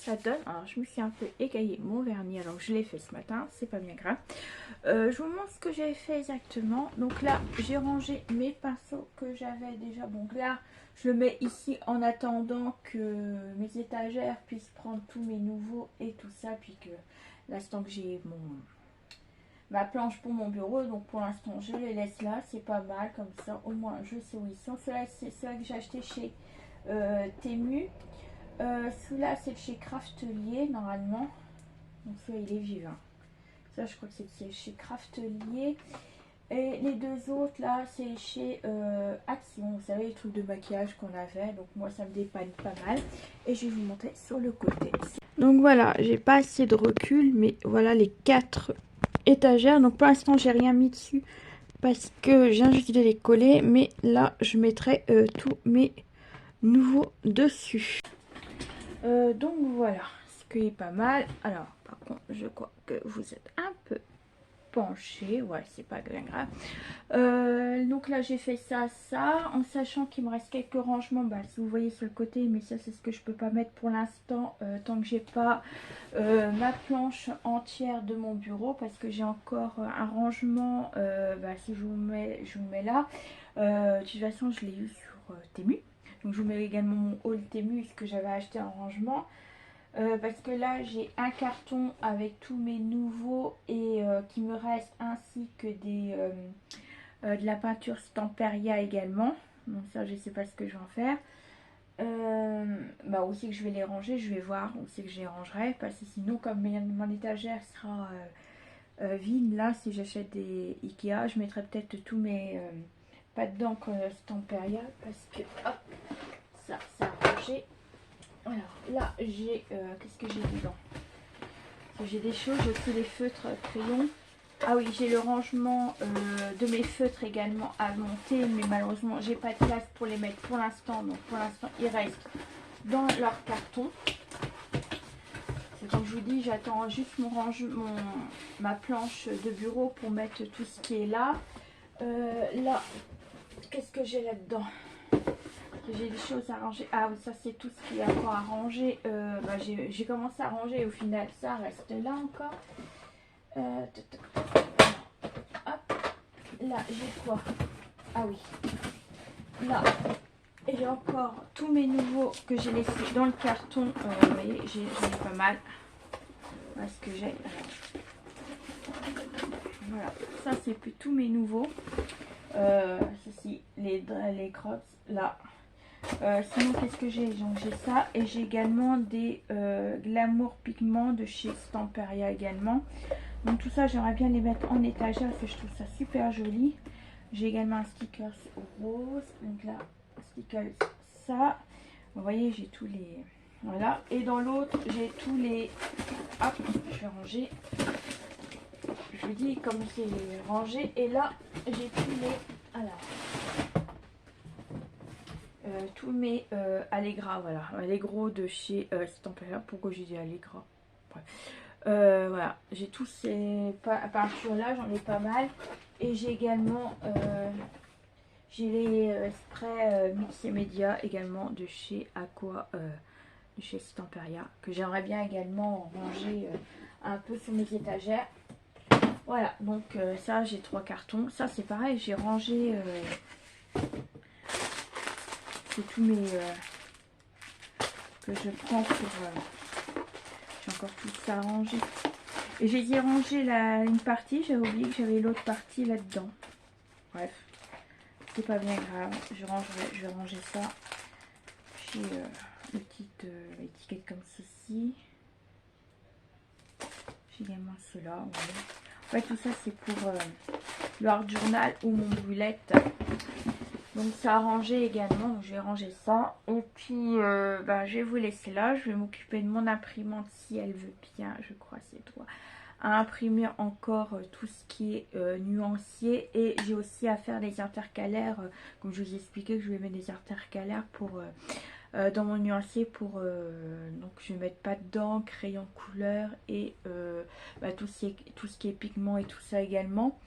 ça donne. Alors je me suis un peu égaillé mon vernis, alors je l'ai fait ce matin, c'est pas bien grave. Je vous montre ce que j'ai fait exactement. Donc là j'ai rangé mes pinceaux que j'avais déjà. Donc là je le mets ici en attendant que mes étagères puissent prendre tous mes nouveaux et tout ça, puis que l'instant que j'ai ma planche pour mon bureau, donc pour l'instant je les laisse là, c'est pas mal comme ça, au moins je sais où ils sont. Ceux-là c'est ceux que j'ai acheté chez Temu. Celui-là c'est de chez Craftelier normalement, donc celui-là il est vivant. Ça je crois que c'est chez Craftelier. Et les deux autres là c'est chez Action, vous savez les trucs de maquillage qu'on avait, donc moi ça me dépanne pas mal. Et je vais vous montrer sur le côté. Donc voilà, j'ai pas assez de recul, mais voilà les 4 étagères. Donc pour l'instant j'ai rien mis dessus parce que je viens juste de les coller, mais là je mettrai tous mes nouveaux dessus. Donc voilà, ce qui est pas mal. Alors par contre je crois que vous êtes un peu penché, ouais c'est pas bien grave. Donc là j'ai fait ça en sachant qu'il me reste quelques rangements, bah, si vous voyez sur le côté, mais ça c'est ce que je peux pas mettre pour l'instant tant que j'ai pas ma planche entière de mon bureau, parce que j'ai encore un rangement, bah, si je vous mets là, de toute façon je l'ai eu sur Temu, donc je vous mets également mon haul Temu, ce que j'avais acheté en rangement. Parce que là j'ai un carton avec tous mes nouveaux et qui me reste, ainsi que de la peinture Stamperia également. Donc ça je sais pas ce que je vais en faire. Bah aussi que je vais les ranger, je vais voir où c'est que je les rangerai, parce que sinon comme mon étagère sera vide là, si j'achète des Ikea, je mettrai peut-être tous mes pâtes d'encre Stamperia, parce que hop, ça a rangé. Alors là j'ai qu'est-ce que j'ai dedans? J'ai des choses, j'ai aussi les feutres crayons. Ah oui, j'ai le rangement de mes feutres également à monter, mais malheureusement j'ai pas de place pour les mettre pour l'instant, donc pour l'instant ils restent dans leur carton. C'est comme je vous dis, j'attends juste ma planche de bureau pour mettre tout ce qui est là. Là, qu'est-ce que j'ai là-dedans? J'ai des choses à ranger. Ah oui, ça c'est tout ce qui est encore à ranger. Bah, j'ai commencé à ranger et au final ça reste là encore. Hop. Là j'ai quoi? Ah oui. Là j'ai encore tous mes nouveaux que j'ai laissés dans le carton. Vous voyez, j'en ai pas mal. Voilà ce que j'ai. Voilà, ça c'est plus tous mes nouveaux. Ceci, les crocs là. Sinon qu'est-ce que j'ai? Donc j'ai ça, et j'ai également des glamour pigments de chez Stamperia également. Donc tout ça j'aimerais bien les mettre en étagère parce que je trouve ça super joli. J'ai également un sticker rose, donc là sticker ça. Vous voyez, j'ai tous les, voilà, et dans l'autre j'ai tous les, hop, je vais ranger. Je vous dis comme c'est rangé, et là j'ai tous les, alors tous mes Allegra, voilà, Allegro de chez Stamperia. Pourquoi j'ai dit Allegra? Bref. Voilà, j'ai tous ces peintures là, j'en ai pas mal, et j'ai également j'ai les sprays Mix et Media également de chez Aqua, de chez Stamperia, que j'aimerais bien également ranger un peu sur mes étagères. Voilà, donc ça j'ai 3 cartons, ça c'est pareil, j'ai rangé c'est tous mes que je prends pour j'ai encore tout ça à ranger, et j'ai rangé une partie, j'avais oublié que j'avais l'autre partie là dedans. Bref, c'est pas bien grave, je vais ranger ça. J'ai une petite étiquette comme ceci, j'ai également cela, ouais. En fait tout ça c'est pour le hard journal ou mon bullet. Donc ça a rangé également, donc je vais ranger ça. Et puis bah, je vais vous laisser là, je vais m'occuper de mon imprimante si elle veut bien, je crois c'est toi, à imprimer encore tout ce qui est nuancier. Et j'ai aussi à faire des intercalaires, comme je vous ai expliqué que je vais mettre des intercalaires pour dans mon nuancier pour donc je vais mettre pâte d'encre, crayon couleur et bah, tout ce qui est pigment et tout ça également.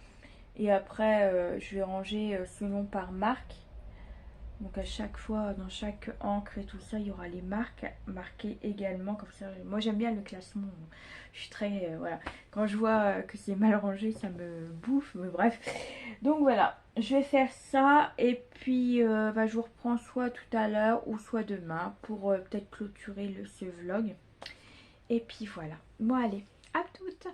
Et après je vais ranger selon par marque. Donc à chaque fois, dans chaque encre et tout ça, il y aura les marques marquées également. Comme ça, moi j'aime bien le classement. Je suis très... voilà. Quand je vois que c'est mal rangé, ça me bouffe. Mais bref. Donc voilà, je vais faire ça. Et puis je vous reprends soit tout à l'heure ou soit demain pour peut-être clôturer ce vlog. Et puis voilà. Bon allez, à toutes.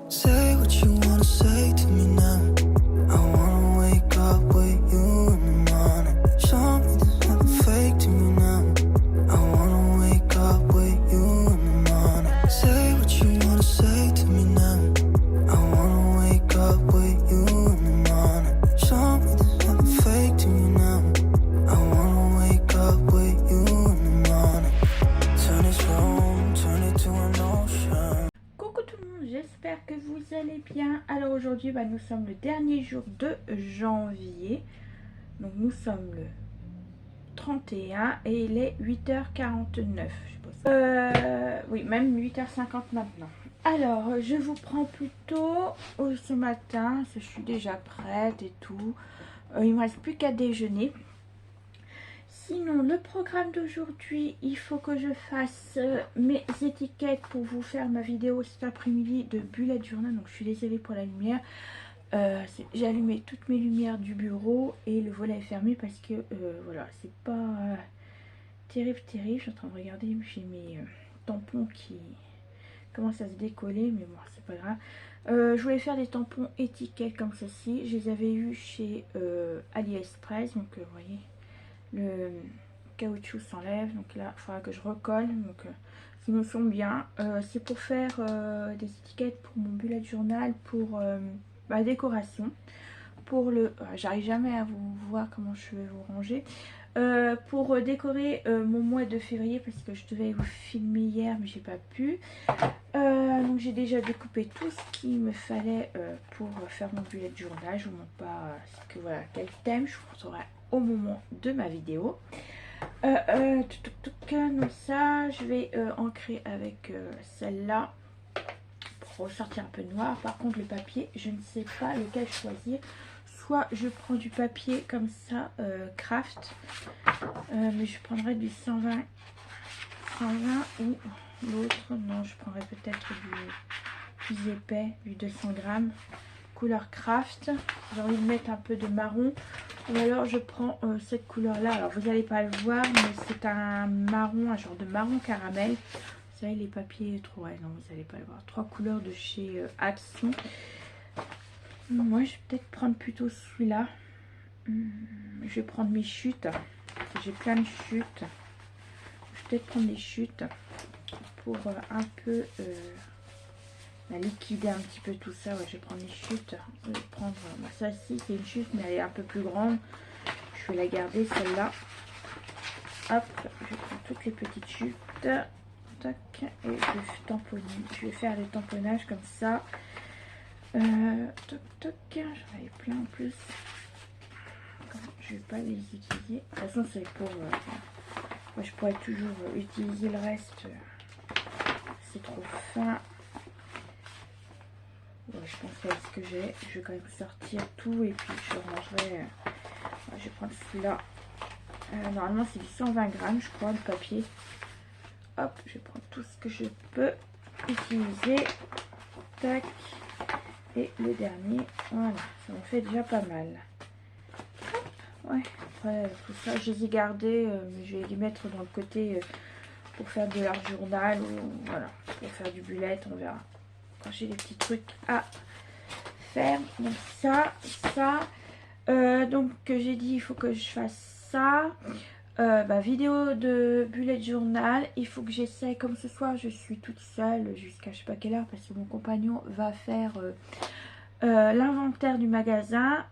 Say what you wanna say to me now. I wanna wake up with you in the morning. Show me there's nothing fake to me now. I wanna wake up with you in the morning. Say what you wanna say to me now. I wanna wake up with you in the morning. Show me there's nothing fake to me now. I wanna wake up with you in the morning. Turn this room, turn it to an ocean. Coucou tout le monde, j'espère que vous allez bien. Alors aujourd'hui, nous sommes le dernier jour de janvier. Donc nous sommes le 31 et il est 8h49. Je pense. Oui, même 8h50 maintenant. Alors, je vous prends plutôt ce matin. Je suis déjà prête et tout. Il ne me reste plus qu'à déjeuner. Sinon, le programme d'aujourd'hui, il faut que je fasse mes étiquettes pour vous faire ma vidéo cet après-midi de bullet journal. Donc, je suis désolée pour la lumière. J'ai allumé toutes mes lumières du bureau et le volet est fermé parce que, voilà, c'est pas terrible. Je suis en train de regarder, j'ai mes tampons qui commencent à se décoller, mais bon, c'est pas grave. Je voulais faire des tampons étiquettes comme ceci. Je les avais eus chez AliExpress, donc vous voyez. Le caoutchouc s'enlève, donc là il faudra que je recolle, donc ils me sont bien. C'est pour faire des étiquettes pour mon bullet journal, pour la décoration, pour le... j'arrive jamais à vous voir comment je vais vous ranger. Pour décorer mon mois de février, parce que je devais vous filmer hier mais j'ai pas pu. Donc j'ai déjà découpé tout ce qu'il me fallait pour faire mon bullet journal. Je vous montre pas voilà, quel thème, je vous montrerai au moment de ma vidéo. Donc ça, je vais ancrer avec celle-là pour ressortir un peu noir. Par contre, le papier, je ne sais pas lequel choisir. Soit je prends du papier comme ça, craft, mais je prendrai du 120 ou l'autre. Non, je prendrai peut-être du plus épais, du 200 grammes, couleur craft. J'ai envie de mettre un peu de marron. Ou alors je prends cette couleur là, alors vous n'allez pas le voir mais c'est un marron, un genre de marron caramel. Vous savez les papiers trop, ouais non vous n'allez pas le voir. 3 couleurs de chez Action. Moi je vais peut-être prendre plutôt celui-là. Je vais prendre mes chutes, j'ai plein de chutes. Je vais peut-être prendre les chutes pour un peu liquider un petit peu tout ça. Ouais, je vais prendre les chutes. Je vais prendre ça ci, c'est une chute mais elle est un peu plus grande. Je vais la garder celle-là. Hop, je vais prendre toutes les petites chutes. Tac, et je vais tamponner. Je vais faire les tamponnages comme ça. Toc toc, j'en avais plein en plus. Je vais pas les utiliser. De toute façon c'est pour... moi, je pourrais toujours utiliser le reste. C'est trop fin. Ouais, je pense à ce que j'ai. Je vais quand même sortir tout et puis je rangerai. Je vais prendre celui-là. Normalement, c'est du 120 grammes, je crois, de papier. Hop, je vais prendre tout ce que je peux utiliser. Tac. Et le dernier. Voilà, ça me fait déjà pas mal. Hop, ouais. Après, tout ça, je les ai gardés. Mais je vais les mettre dans le côté pour faire de l'art journal. Ou voilà, pour faire du bullet, on verra. Quand j'ai des petits trucs à faire. Donc ça. Donc j'ai dit il faut que je fasse ça. Vidéo de bullet journal. Il faut que j'essaie, comme ce soir je suis toute seule jusqu'à je sais pas quelle heure parce que mon compagnon va faire l'inventaire du magasin.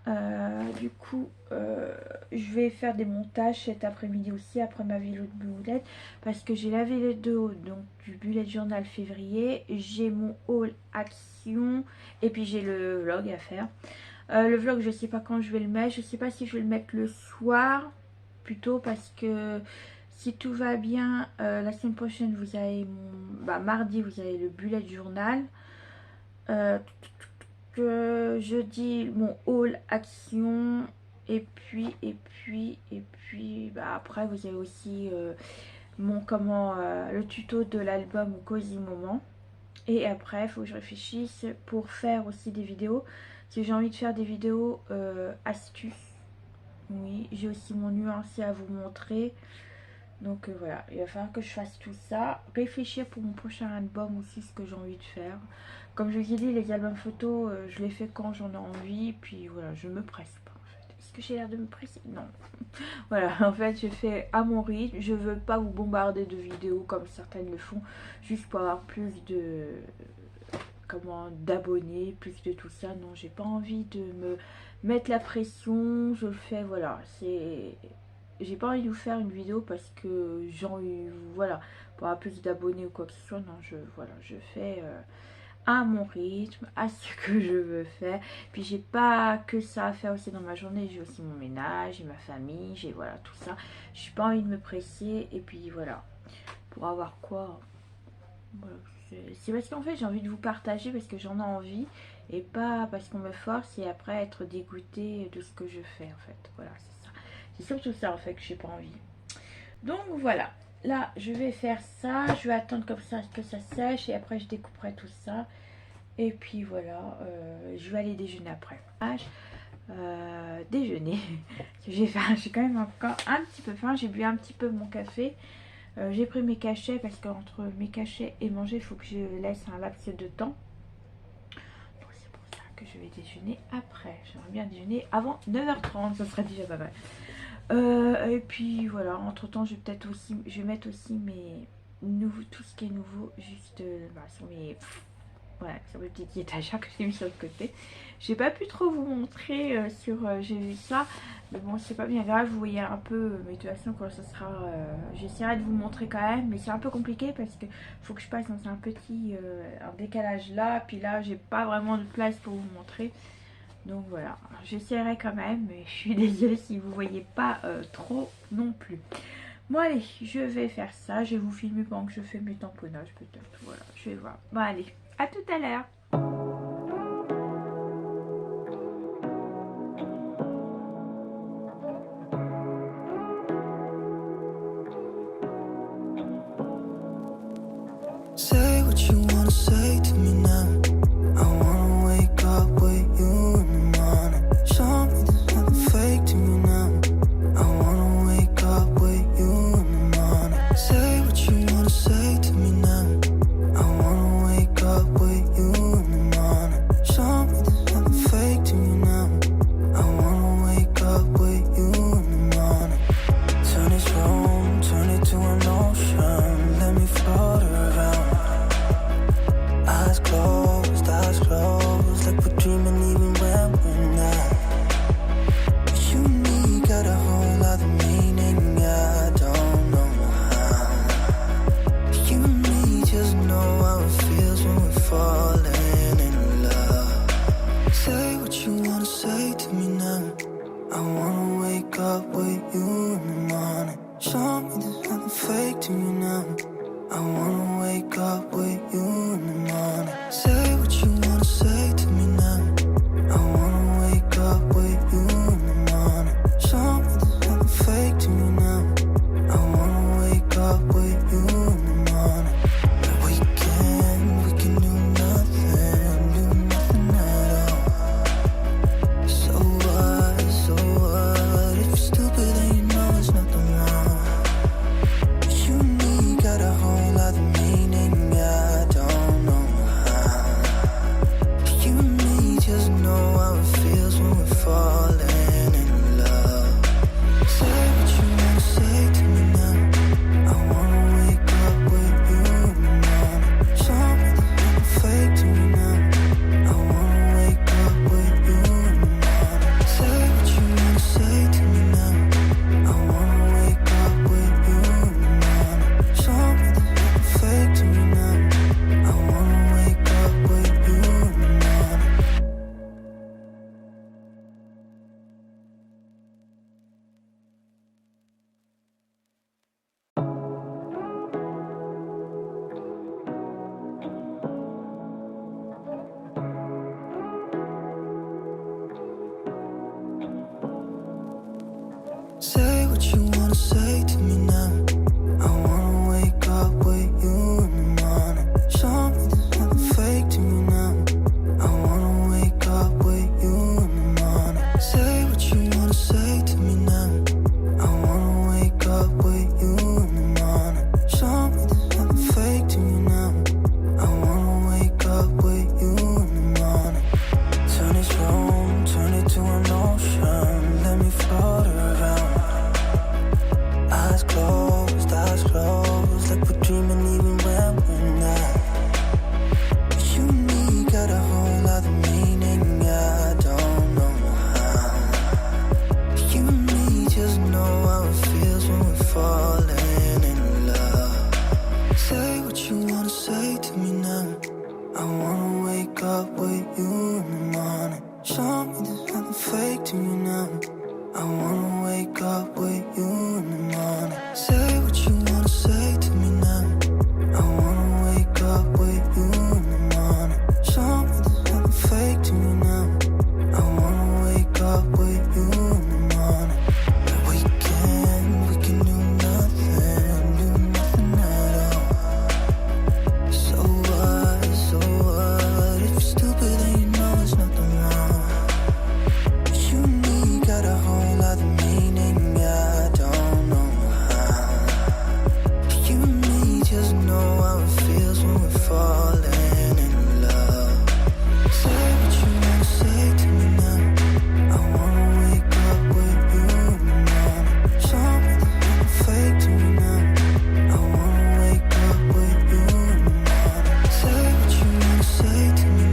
Du coup je vais faire des montages cet après-midi aussi après ma vidéo de bullet parce que j'ai lavé les deux hauts donc du bullet journal février, j'ai mon haul action et puis j'ai le vlog à faire. Le vlog je sais pas quand je vais le mettre, je sais pas si je vais le mettre le soir plutôt parce que si tout va bien, la semaine prochaine, vous avez mardi, vous avez le bullet journal. Jeudi, mon haul action. Et puis, après, vous avez aussi le tuto de l'album Cozy Moment. Et après, il faut que je réfléchisse pour faire aussi des vidéos. Si j'ai envie de faire des vidéos astuces. Oui, j'ai aussi mon nuancier à vous montrer. Donc voilà, il va falloir que je fasse tout ça. Réfléchir pour mon prochain album aussi, ce que j'ai envie de faire. Comme je vous ai dit, les albums photos, je les fais quand j'en ai envie. Puis voilà, je me presse pas en fait. Est-ce que j'ai l'air de me presser? Non. Voilà, en fait, je fais à mon rythme. Je veux pas vous bombarder de vidéos comme certaines le font. Juste pour avoir plus de... d'abonnés, plus de tout ça. Non, j'ai pas envie de me mettre la pression. Je le fais, voilà. J'ai pas envie de vous faire une vidéo parce que voilà, pour avoir plus d'abonnés ou quoi que ce soit. Non, je fais à mon rythme, à ce que je veux faire. Puis j'ai pas que ça à faire aussi dans ma journée. J'ai aussi mon ménage, j'ai ma famille, j'ai voilà tout ça. J'ai pas envie de me presser. Et puis voilà, pour avoir quoi, voilà. C'est parce qu'en fait j'ai envie de vous partager parce que j'en ai envie et pas parce qu'on me force et après être dégoûtée de ce que je fais en fait. Voilà, c'est ça. C'est surtout ça en fait que j'ai pas envie. Donc voilà, là je vais faire ça. Je vais attendre comme ça que ça sèche et après je découperai tout ça. Et puis voilà, je vais aller déjeuner après. Déjeuner. J'ai quand même encore un petit peu faim. J'ai bu un petit peu mon café. J'ai pris mes cachets parce qu'entre mes cachets et manger, il faut que je laisse un laps de temps. Donc c'est pour ça que je vais déjeuner après. J'aimerais bien déjeuner avant 9h30, ça serait déjà pas mal. Et puis voilà, entre temps, je vais mettre aussi tout ce qui est nouveau juste sur mes... Voilà, sur mes petites étagères que j'ai mis sur le côté. J'ai pas pu trop vous montrer j'ai vu ça. Mais bon, c'est pas bien grave, vous voyez un peu. Mais de toute façon, quand ça sera... j'essaierai de vous montrer quand même. Mais c'est un peu compliqué parce que faut que je passe dans un petit un décalage là. Puis là, j'ai pas vraiment de place pour vous montrer. Donc voilà, j'essaierai quand même. Mais je suis désolée si vous voyez pas trop non plus. Bon allez, je vais faire ça. Je vais vous filmer pendant que je fais mes tamponnages peut-être. Voilà, je vais voir. Bon allez. À tout à l'heure. Say what you wanna say to me now. I wanna wake up with you in the morning. Show me there's nothing fake to me now. I wanna wake up with you in the morning. Say what you wanna say to me now. I wanna wake up with you in the morning. Show me there's nothing fake to me now. I wanna wake up with you in the morning. Turn this room, turn it to an ocean. Let me float around. Eyes closed. Say what you wanna say to me now. I wanna wake up with you in the morning. Show me there's nothing fake to me now. I wanna wake up with you in the morning. Say what you wanna say to me now. I wanna wake up with you in the morning. Show me there's nothing fake to me now. I wanna wake up with you in the morning. Turn this room, turn it to an ocean. Let me float around. Eyes closed, like we're dreaming even when we're not. You and me got a whole other meaning, I don't know how. You and me just know how it feels when we're falling in love. Say what you wanna say to me now. I wanna wake up with you in the morning. Show me there's nothing fake to me now. I wanna wake up with you in the morning. Say what you wanna say to me now. I wanna wake up with you in the morning. Show me there's nothing fake to me now. I wanna wake up with you in the morning. We can do nothing at all. So what, if you're stupid then you know there's nothing wrong. You and me got a whole other meaning, I don't know how. You and me just know how it feels when we're falling in love. Say what you wanna say to me now. I wanna wake up with you in the morning. Show me there's nothing fake to me now. I wanna wake up with you in the morning. Say what you wanna say to me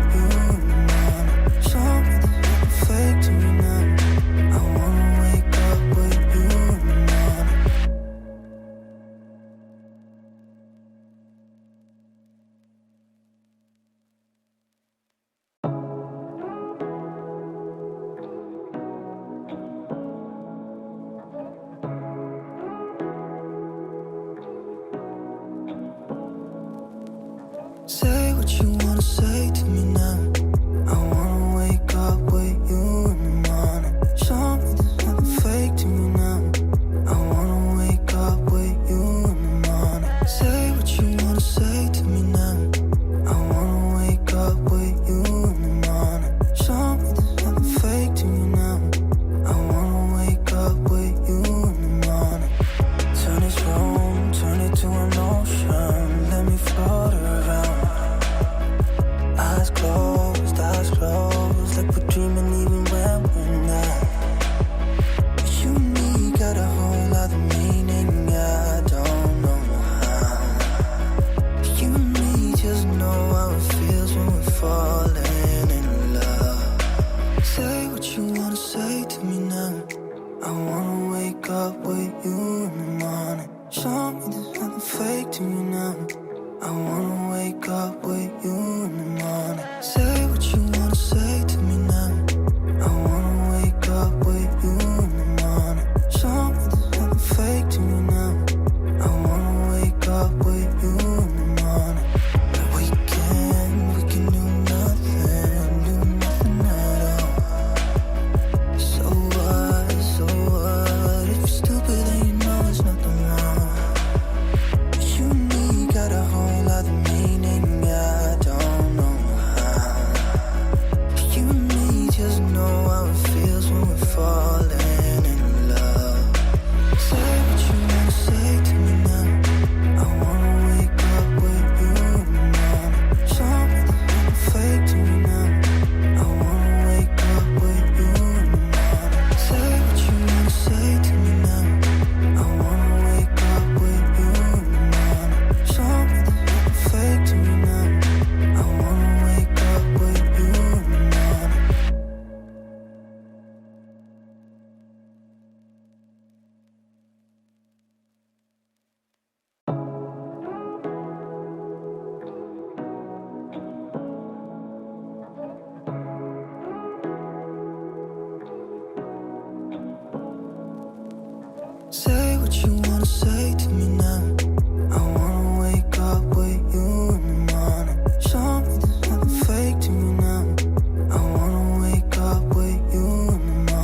now. I wanna wake up with you in the morning. Show me there's nothing fake to me now. I wanna wake up with you in the morning. Say what you wanna say to me now. I wanna wake up with you in the morning. Show me there's nothing fake to me now. I wanna wake up with you in the morning. Say what you wanna say to me now. I wanna wake up with you in the morning. Show me there's nothing fake to me now. I wanna wake up with you in the morning. Turn this room, turn it to an ocean. Let me float around. Eyes closed, like we're dreaming even when we're not. You and me got a whole other meaning, I don't know how. You and me just know how it feels when we're falling in love. Say what you wanna say to me now. I wanna wake up with you in the morning. Show me there's nothing fake to me now. I wanna wake up with you in the morning. Say what you wanna say to me now. I wanna wake up with you in the morning. Show me there's nothing fake to me now. I wanna wake up with you in the morning. We can do nothing at all. So what, if you're stupid then you know there's nothing wrong. You and me got a whole other meaning, I don't know how. You and me just know how it feels when we're falling in love. Say what you wanna say to me now. I wanna wake up with you in the morning. Show me there's nothing fake to me now. I wanna wake up with you in the morning. Say what you wanna say to me now. I wanna wake up with you in the morning. Show me there's nothing fake to me now. I wanna wake up with you in the morning. Say what you wanna say to me now. I wanna wake up with you in the morning. Show me there's nothing fake to me now. I wanna wake up with you in the morning.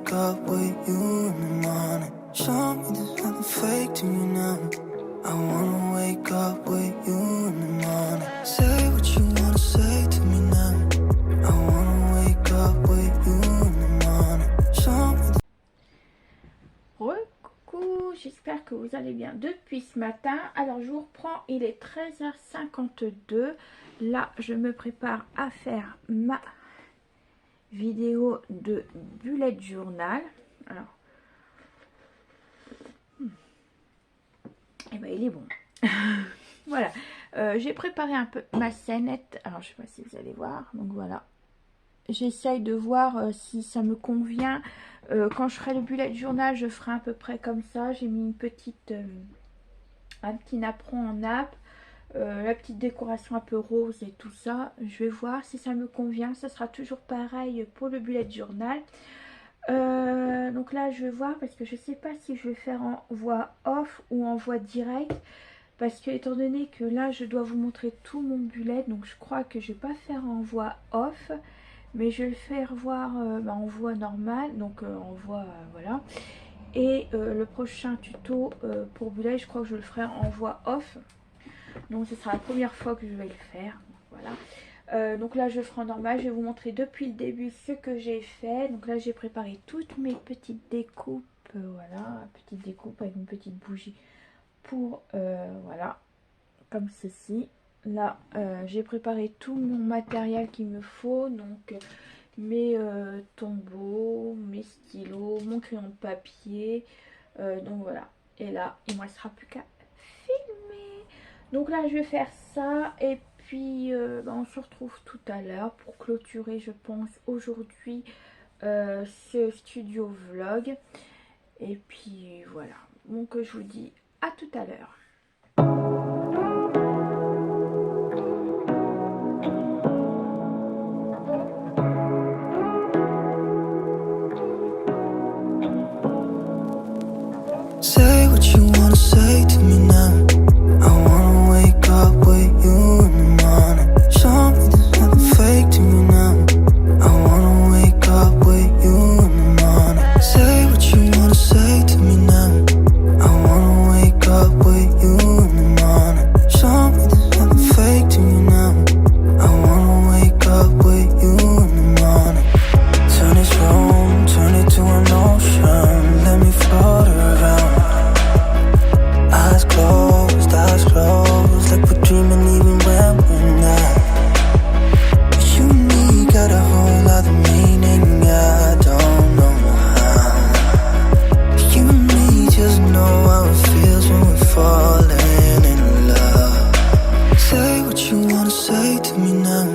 wake up with you in the morning. Show me there's nothing fake to me now. I wanna wake up with you in the morning. Say what you wanna say to me now. I wanna wake up with you in the morning. Show me. Coucou, j'espère que vous allez bien depuis ce matin. Alors je vous reprends, il est 13h52. Là je me prépare à faire ma vidéo de bullet journal. Alors et ben il est bon. Voilà, j'ai préparé un peu ma scénette. Alors je sais pas si vous allez voir, donc voilà, j'essaye de voir si ça me convient. Quand je ferai le bullet journal, je ferai à peu près comme ça. J'ai mis une petite un petit napperon en nappe, la petite décoration un peu rose et tout ça. Je vais voir si ça me convient. Ça sera toujours pareil pour le bullet journal. Donc là je vais voir, parce que je sais pas si je vais faire en voix off ou en voix directe, parce que étant donné que là je dois vous montrer tout mon bullet, donc je crois que je vais pas faire en voix off, mais je vais le faire voir en voix normale, donc en voix voilà. Et le prochain tuto pour bullet, je crois que je le ferai en voix off, donc ce sera la première fois que je vais le faire. Voilà. Donc là je ferai en normal, je vais vous montrer depuis le début ce que j'ai fait. Donc là j'ai préparé toutes mes petites découpes, voilà, petite découpe avec une petite bougie pour voilà, comme ceci. Là j'ai préparé tout mon matériel qu'il me faut, donc mes tombeaux, mes stylos, mon crayon de papier, donc voilà. Et là il ne me restera plus qu'à filmer. Donc là je vais faire ça, et puis on se retrouve tout à l'heure pour clôturer, je pense, aujourd'hui ce studio vlog. Et puis voilà, donc je vous dis à tout à l'heure. Say what you wanna say to me now. I wanna wake up with you in the morning. Show me there's nothing fake to me now. I wanna wake up with you in the morning. Say what you wanna say to me now. I wanna wake up with you in the morning. Show me there's nothing fake to me now. I wanna wake up with you in the morning. Turn this room, turn it to an ocean. Let me float around. Eyes closed, like we're dreaming even when we're not. You and me got a whole other meaning, I don't know how. You and me just know how it feels when we're falling in love. Say what you wanna say to me now.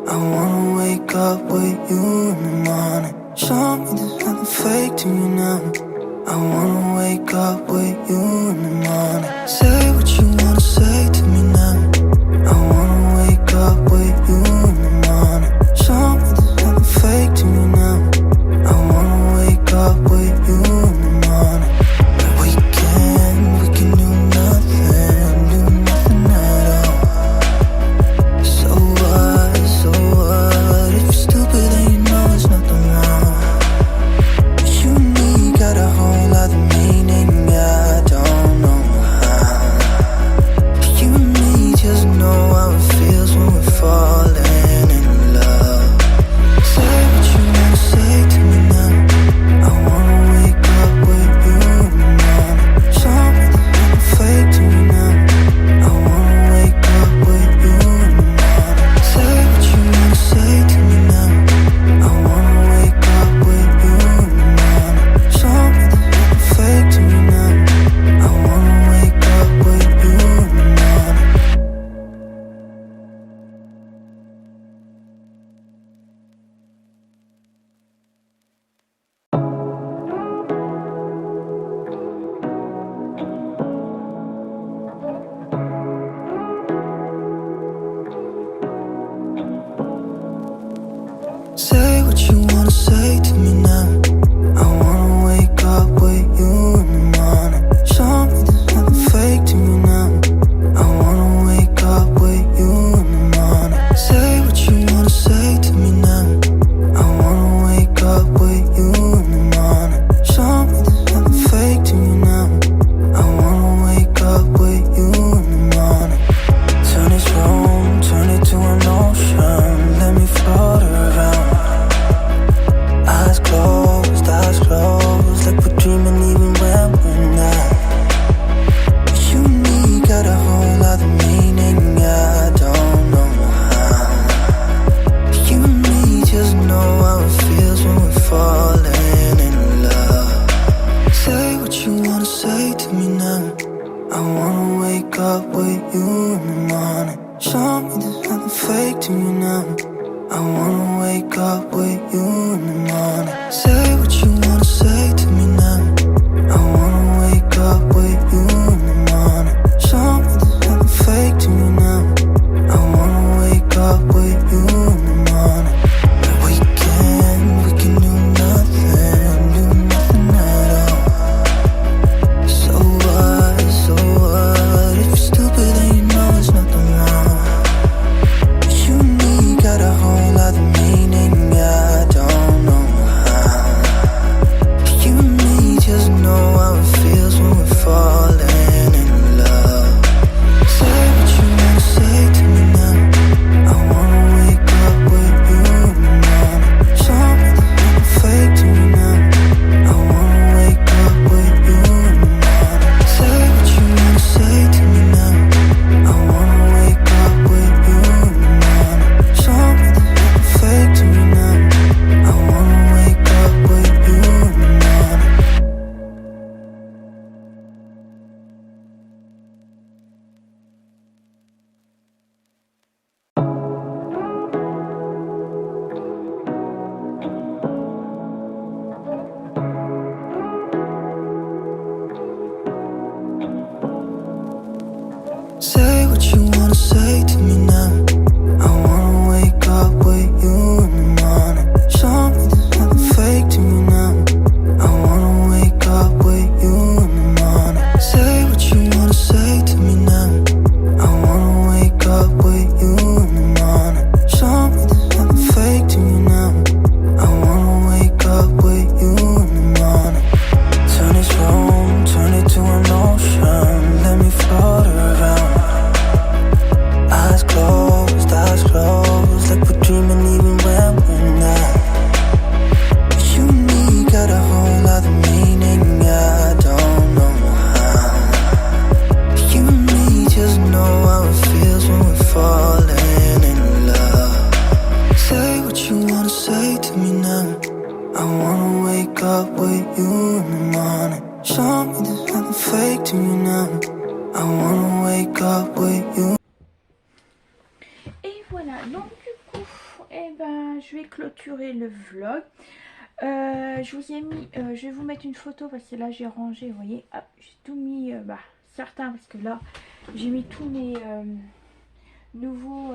I wanna wake up with you in the morning. Show me there's nothing fake to me now. I wanna wake up with you in the morning. Say what you wanna say to me now. I wanna wake up with you in the morning. Show me there's nothing fake to me now. I wanna wake up with you in the morning. We can do nothing at all. So what? If you're stupid then you know there's nothing wrong. You and me got a whole other meaning, I don't know how. You and me just know how it feels when we're falling in love. Say what you wanna say to me now. I wanna wake up with you in the morning. Show me there's nothing fake to me now. I wanna wake up with you in the morning. Say what you wanna say to me now. I wanna wake up with you in the morning. Show me there's nothing fake to me now. I wanna wake up with you in the morning. Say what you wanna say to me now. I wanna wake up with you in the morning. Show me there's nothing fake to me now. I wanna wake up with you in the morning. Say what you wanna say to me now. I wanna wake up with you in the morning. Say what you wanna say to me now. I wanna wake up with you in the morning. Show me there's nothing fake to me now. I wanna wake up with you in the morning. Say what you wanna say to me now. I wanna wake up with you in the morning. Show me there's nothing fake to me now. I wanna wake up with you in the morning. Turn this room, turn it to an ocean. Let me float around. Eyes closed, like we're dreaming even when we're not. You and me got a whole other meaning, I don't know how. You and me just know how it feels when we're falling in love. Say what you wanna say to me now. I wanna wake up with you in the morning. Show me there's nothing fake to me now. I wanna wake up with you. Et voilà, donc du coup, je vais clôturer le vlog. Je vous ai mis, je vais vous mettre une photo parce que là j'ai rangé, vous voyez, hop, j'ai tout mis, certains parce que là j'ai mis tous mes nouveaux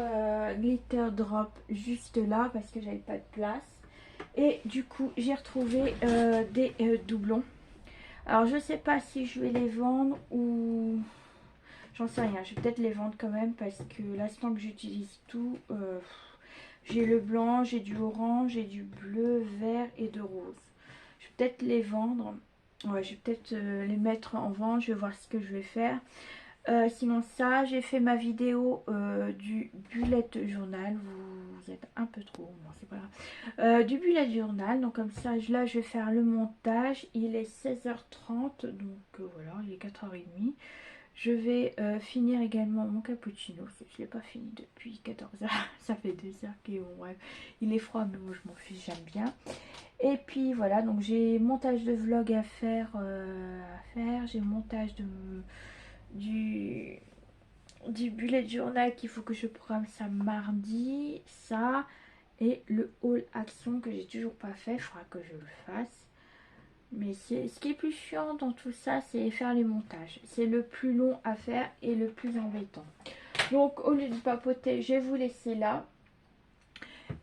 glitter drop juste là parce que j'avais pas de place. Et du coup j'ai retrouvé des doublons. Alors je sais pas si je vais les vendre ou... J'en sais rien, je vais peut-être les vendre quand même parce que l'instant que j'utilise tout, j'ai le blanc, j'ai du orange, j'ai du bleu, vert et de rose. Je vais peut-être les vendre, ouais, je vais peut-être les mettre en vente, je vais voir ce que je vais faire. Sinon ça, j'ai fait ma vidéo du bullet journal, vous êtes un peu trop, bon c'est pas grave. Du bullet journal, donc comme ça, là je vais faire le montage, il est 16h30, donc voilà, il est 4h30. Je vais finir également mon cappuccino. Je ne l'ai pas fini depuis 14h. Ça fait 2 heures qu'il est bon, bref. Il est froid, mais moi je m'en fiche, j'aime bien. Et puis voilà, donc j'ai montage de vlog à faire. J'ai montage du bullet journal qu'il faut que je programme ça mardi. Ça. Et le haul action que j'ai toujours pas fait. Il faudra que je le fasse. Mais ce qui est plus chiant dans tout ça, c'est faire les montages. C'est le plus long à faire et le plus embêtant. Donc au lieu de papoter, je vais vous laisser là.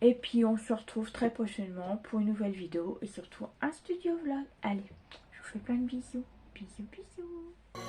Et puis on se retrouve très prochainement pour une nouvelle vidéo. Et surtout un studio vlog. Allez, je vous fais plein de bisous. Bisous, bisous.